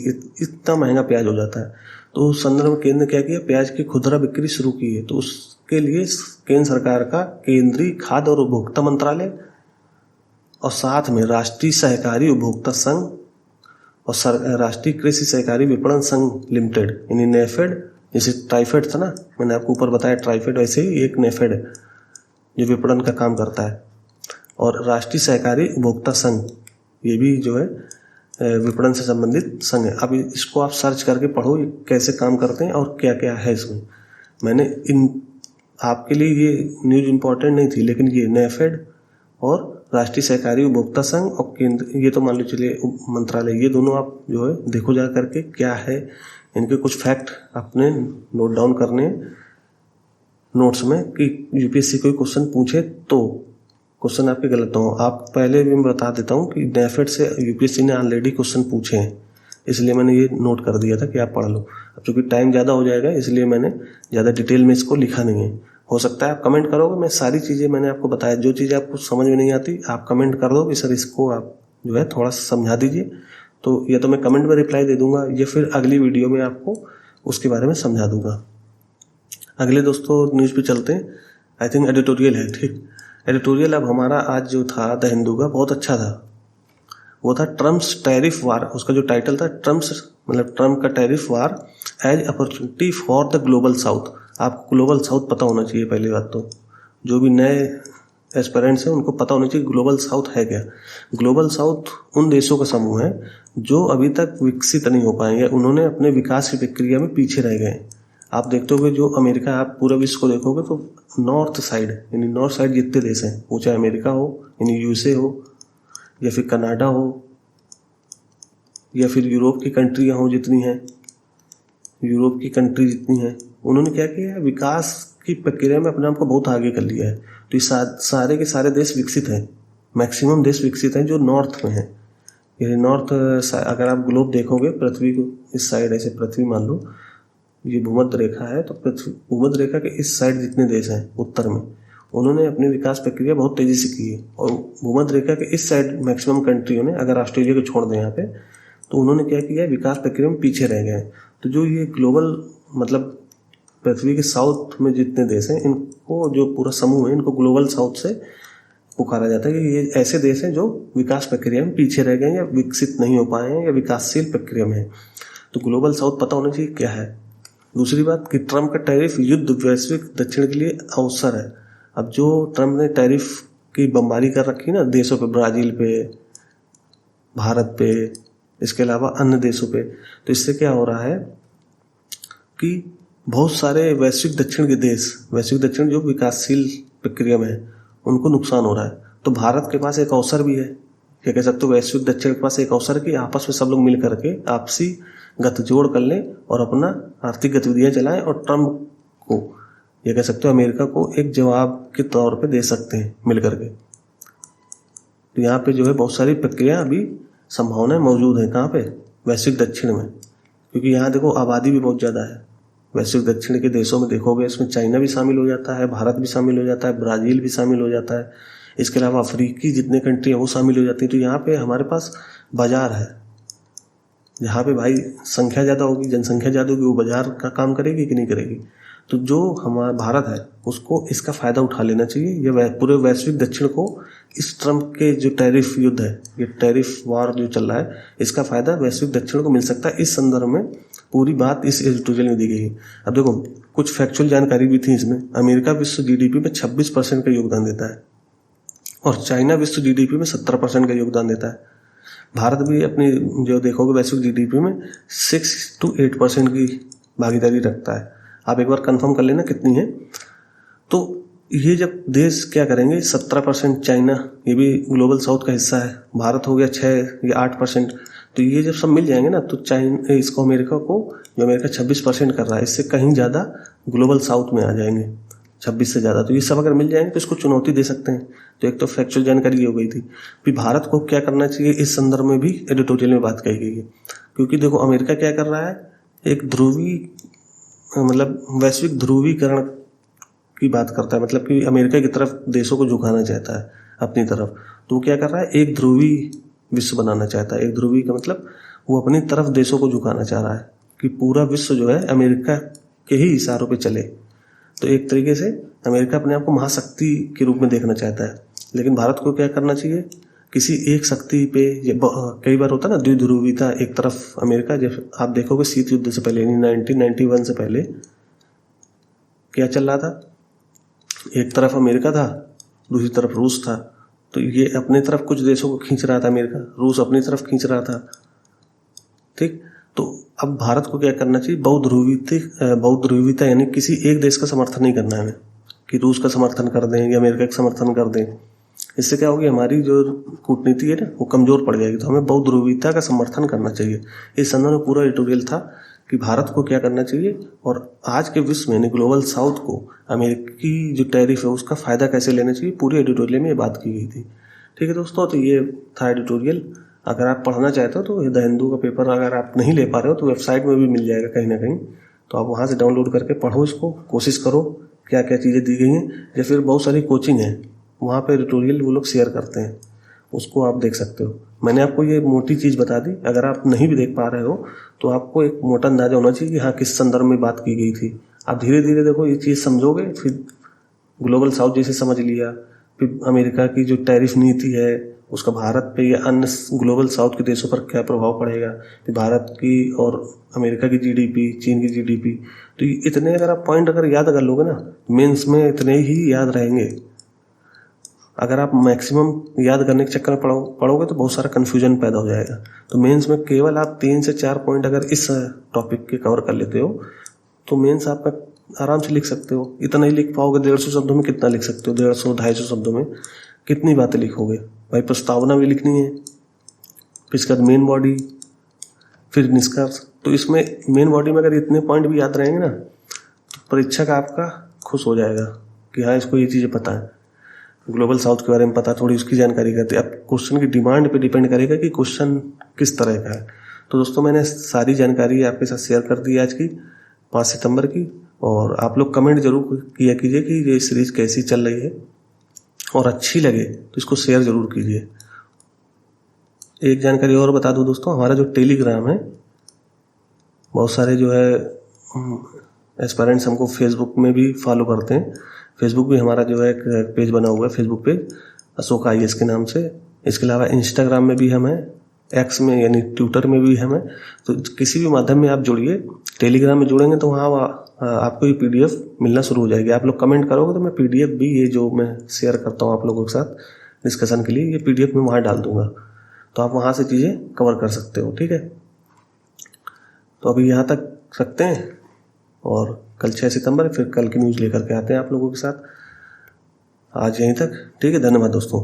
इतना महंगा प्याज हो जाता है। तो उस संदर्भ में केंद्र ने क्या किया, प्याज की खुदरा बिक्री शुरू की है। तो उसके लिए केंद्र सरकार का केंद्रीय खाद्य और उपभोक्ता मंत्रालय और साथ में राष्ट्रीय सहकारी उपभोक्ता संघ और राष्ट्रीय कृषि सहकारी विपणन संघ लिमिटेड यानी नेफेड, जैसे ट्राइफेड था ना, मैंने आपको ऊपर बताया ट्राइफेड, वैसे ही एक नेफेड है जो विपणन का काम करता है, और राष्ट्रीय सहकारी उपभोक्ता संघ ये भी जो है विपणन से संबंधित संघ है। अब इसको आप सर्च करके पढ़ो कैसे काम करते हैं और क्या क्या है इसमें। मैंने आपके लिए ये न्यूज़ इम्पोर्टेंट नहीं थी, लेकिन ये नेफेड और राष्ट्रीय सहकारी उपभोक्ता संघ और केंद्र, ये तो मान लो चलिए मंत्रालय, ये दोनों आप जो है देखो जा करके क्या है, इनके कुछ फैक्ट अपने नोट डाउन करने नोट्स में कि यूपीएससी कोई क्वेश्चन पूछे तो क्वेश्चन आपके गलत हो। आप पहले भी मैं बता देता हूँ कि नेफेड से यूपीएससी ने ऑलरेडी क्वेश्चन पूछे हैं, इसलिए मैंने ये नोट कर दिया था कि आप पढ़ लो। अब चूँकि टाइम ज़्यादा हो जाएगा इसलिए मैंने ज़्यादा डिटेल में इसको लिखा नहीं है। हो सकता है आप कमेंट करोगे, मैं सारी चीज़ें मैंने आपको बताया, जो चीज़ें आपको समझ में नहीं आती आप कमेंट कर दो कि सर इसको आप जो है थोड़ा सा समझा दीजिए, तो या तो मैं कमेंट में रिप्लाई दे दूंगा या फिर अगली वीडियो में आपको उसके बारे में समझा दूंगा। अगले दोस्तों न्यूज़ पे चलते हैं। आई थिंक एडिटोरियल है, ठीक। एडिटोरियल अब हमारा आज जो था द हिंदू का बहुत अच्छा था, वो था ट्रम्प्स टैरिफ वार। उसका जो टाइटल था ट्रम्प का tariff war as opportunity for the global south. आपको ग्लोबल साउथ पता होना चाहिए, पहली बात तो जो भी नए एस्पिरेंट्स हैं उनको पता होना चाहिए ग्लोबल साउथ है क्या। ग्लोबल साउथ उन देशों का समूह है जो अभी तक विकसित नहीं हो पाएंगे, उन्होंने अपने विकास की प्रक्रिया में पीछे रह गए। आप देखते हो जो अमेरिका, आप पूरा विश्व को देखोगे तो नॉर्थ साइड यानी नॉर्थ साइड जितने देश हैं, वो चाहे अमेरिका हो यानी यूएसए हो या फिर कनाडा हो या फिर यूरोप की कंट्रियाँ हों जितनी हैं, यूरोप की कंट्री जितनी हैं, उन्होंने क्या किया है, विकास की प्रक्रिया में अपने आप को बहुत आगे कर लिया है। तो ये सारे के सारे देश विकसित हैं, मैक्सिमम देश विकसित हैं जो नॉर्थ में हैं। ये नॉर्थ, अगर आप ग्लोब देखोगे पृथ्वी को, इस साइड ऐसे पृथ्वी मान लो, ये भूमध्य रेखा है, तो भूमध्य रेखा के इस साइड जितने देश हैं उत्तर में, उन्होंने अपनी विकास प्रक्रिया बहुत तेज़ी से की है। और भूमध्य रेखा के इस साइड मैक्सिमम कंट्रियों ने, अगर ऑस्ट्रेलिया को छोड़ दें यहाँ पे, तो उन्होंने क्या किया है, विकास प्रक्रिया में पीछे रह गए हैं। तो जो ये ग्लोबल मतलब पृथ्वी के साउथ में जितने देश हैं, इनको जो पूरा समूह है, इनको ग्लोबल साउथ से पुकारा जाता है कि ये ऐसे देश हैं जो विकास प्रक्रिया में पीछे रह गए हैं या विकसित नहीं हो पाए हैं या विकासशील प्रक्रिया में है। तो ग्लोबल साउथ पता होना चाहिए क्या है। दूसरी बात कि ट्रम्प का टैरिफ युद्ध वैश्विक दक्षिण के लिए अवसर है। अब जो ट्रम्प ने टैरिफ की बमबारी कर रखी ना देशों पे, ब्राज़ील पे, भारत पे, इसके अलावा अन्य देशों पे, तो इससे क्या हो रहा है कि बहुत सारे वैश्विक दक्षिण के देश, वैश्विक दक्षिण जो विकासशील प्रक्रिया में है, उनको नुकसान हो रहा है। तो भारत के पास एक अवसर भी है, क्या कह सकते हो, वैश्विक दक्षिण के पास एक अवसर है कि आपस में सब लोग मिल करके आपसी गठजोड़ कर लें और अपना आर्थिक गतिविधियां चलाएं और ट्रम्प को, ये कह सकते हो अमेरिका को, एक जवाब के तौर पे दे सकते हैं मिल करके। तो यहाँ पे जो है बहुत सारी प्रक्रिया अभी संभावनाएं मौजूद हैं। कहाँ पे? वैश्विक दक्षिण में, क्योंकि यहाँ देखो आबादी भी बहुत ज़्यादा है। वैश्विक दक्षिण के देशों में देखोगे, इसमें चाइना भी शामिल हो जाता है, भारत भी शामिल हो जाता है, ब्राज़ील भी शामिल हो जाता है, इसके अलावा अफ्रीकी जितने कंट्री हैं वो शामिल हो जाती हैं। तो यहाँ पे हमारे पास बाजार है, जहाँ पे भाई संख्या ज़्यादा होगी, जनसंख्या ज़्यादा होगी, वो बाजार का काम करेगी कि नहीं करेगी। तो जो हमारा भारत है उसको इसका फ़ायदा उठा लेना चाहिए। ये पूरे वैश्विक दक्षिण को इस ट्रम्प के जो टैरिफ युद्ध है, ये टैरिफ वार जो चल रहा है, इसका फ़ायदा वैश्विक दक्षिण को मिल सकता है। इस संदर्भ में पूरी बात इस एडिटोरियल में दी गई है। अब देखो कुछ फैक्चुअल जानकारी भी थी इसमें। अमेरिका विश्व जीडीपी में 26% का योगदान देता है और चाइना विश्व जीडीपी में 70% का योगदान देता है। भारत भी अपनी जो देखोगे वैश्विक जीडीपी में 6 to 8% की भागीदारी रखता है। आप एक बार कंफर्म कर लेना कितनी है। तो ये जब देश क्या करेंगे, 17% चाइना, ये भी ग्लोबल साउथ का हिस्सा है, भारत हो गया 6 या 8%। तो ये जब सब मिल जाएंगे ना, तो चाइना इसको, अमेरिका को, जो अमेरिका 26% कर रहा है, इससे कहीं ज़्यादा ग्लोबल साउथ में आ जाएंगे, 26 से ज़्यादा। तो ये सब अगर मिल जाएंगे तो इसको चुनौती दे सकते हैं। तो एक तो फैक्चुअल जानकारी ये हो गई थी। फिर भारत को क्या करना चाहिए, इस संदर्भ में भी एडिटोरियल में बात कही गई है। क्योंकि देखो अमेरिका क्या कर रहा है, एक वैश्विक ध्रुवीकरण की बात करता है, मतलब कि अमेरिका की तरफ देशों को झुकाना चाहता है अपनी तरफ। तो वो क्या कर रहा है, एक ध्रुवी विश्व बनाना चाहता है। एक ध्रुवी का मतलब वो अपनी तरफ देशों को झुकाना चाह रहा है कि पूरा विश्व जो है अमेरिका के ही इशारों पे चले। तो एक तरीके से अमेरिका अपने आप को महाशक्ति के रूप में देखना चाहता है। लेकिन भारत को क्या करना चाहिए, किसी एक शक्ति पे, कई बार होता है ना द्विध्रुवीता, एक तरफ अमेरिका, जब आप देखोगे शीत युद्ध से पहले 1991 से पहले क्या चल रहा था, एक तरफ अमेरिका था, दूसरी तरफ रूस था। तो ये अपने तरफ कुछ देशों को खींच रहा था अमेरिका, रूस अपनी तरफ खींच रहा था, ठीक। तो अब भारत को क्या करना चाहिए, बहुध्रुवीता यानी किसी एक देश का समर्थन नहीं करना है हमें, कि रूस का समर्थन कर दें या अमेरिका का समर्थन कर दें। इससे क्या होगी, हमारी जो कूटनीति है ना वो कमज़ोर पड़ जाएगी। तो हमें बहुध्रुवीता का समर्थन करना चाहिए। इस संदर्भ में पूरा एडिटोरियल था कि भारत को क्या करना चाहिए और आज के विश्व में यानी ग्लोबल साउथ को अमेरिकी जो टैरिफ है उसका फ़ायदा कैसे लेना चाहिए, पूरी एडिटोरियल में ये बात की गई थी। ठीक है दोस्तों, तो ये था एडिटोरियल। अगर आप पढ़ना चाहते हो तो द हिंदू का पेपर अगर आप नहीं ले पा रहे हो तो वेबसाइट में भी मिल जाएगा कहीं ना कहीं, तो आप वहाँ से डाउनलोड करके पढ़ो इसको, कोशिश करो क्या क्या चीज़ें दी गई हैं। या फिर बहुत सारी कोचिंग है, वहाँ पे एडिटोरियल वो लोग शेयर करते हैं, उसको आप देख सकते हो। मैंने आपको ये मोटी चीज़ बता दी। अगर आप नहीं भी देख पा रहे हो तो आपको एक मोटा अंदाजा होना चाहिए कि हाँ किस संदर्भ में बात की गई थी। आप धीरे धीरे देखो ये चीज़ समझोगे, फिर ग्लोबल साउथ जैसे समझ लिया, फिर अमेरिका की जो टैरिफ नीति है उसका भारत पे या अन्य ग्लोबल साउथ के देशों पर क्या प्रभाव पड़ेगा, फिर भारत की और अमेरिका की जीडीपी, चीन की जीडीपी। तो इतने अगर आप पॉइंट अगर याद कर लोगे ना, मेंस में इतने ही याद रहेंगे। अगर आप मैक्सिमम याद करने के चक्कर में पढ़ोगे तो बहुत सारा कन्फ्यूजन पैदा हो जाएगा। तो मेंस में केवल आप 3 से 4 पॉइंट अगर इस टॉपिक के कवर कर लेते हो तो मेंस आपका आराम से लिख सकते हो। इतना ही लिख पाओगे, 150 शब्दों में कितना लिख सकते हो, 150-250 शब्दों में कितनी बातें लिखोगे भाई। प्रस्तावना भी लिखनी है, फिर इसके बाद मेन बॉडी, फिर निष्कर्ष। तो इसमें मेन बॉडी में अगर इतने पॉइंट भी याद रहेंगे ना तो परीक्षक आपका खुश हो जाएगा कि हाँ इसको ये चीज़ें पता है, ग्लोबल साउथ के बारे में पता, थोड़ी उसकी जानकारी करते हैं। अब क्वेश्चन की डिमांड पे डिपेंड करेगा कि क्वेश्चन किस तरह का है। तो दोस्तों मैंने सारी जानकारी आपके साथ शेयर कर दी आज की 5 सितंबर की। और आप लोग कमेंट जरूर किया कीजिए कि ये सीरीज कैसी चल रही है, और अच्छी लगे तो इसको शेयर जरूर कीजिए। एक जानकारी और बता दूं दोस्तों, हमारा जो टेलीग्राम है, बहुत सारे जो है एस्पायरेंट्स हमको फेसबुक में भी फॉलो करते हैं। फेसबुक भी हमारा जो है एक पेज बना हुआ है, फेसबुक पेज अशोक IAS के नाम से। इसके अलावा इंस्टाग्राम में भी हम हैं, एक्स में यानी ट्विटर में भी हम हैं। तो किसी भी माध्यम में आप जुड़िए। टेलीग्राम में जुड़ेंगे तो वहाँ आपको ये PDF मिलना शुरू हो जाएगी। आप लोग कमेंट करोगे तो मैं PDF भी, ये जो मैं शेयर करता हूँ आप लोगों के साथ डिस्कशन के लिए, ये PDF में वहाँ डाल दूंगा, तो आप वहाँ से चीज़ें कवर कर सकते हो। ठीक है, तो अभी यहाँ तक रखते हैं और कल 6 सितंबर फिर कल की न्यूज़ लेकर के आते हैं आप लोगों के साथ। आज यहीं तक, ठीक है, धन्यवाद दोस्तों।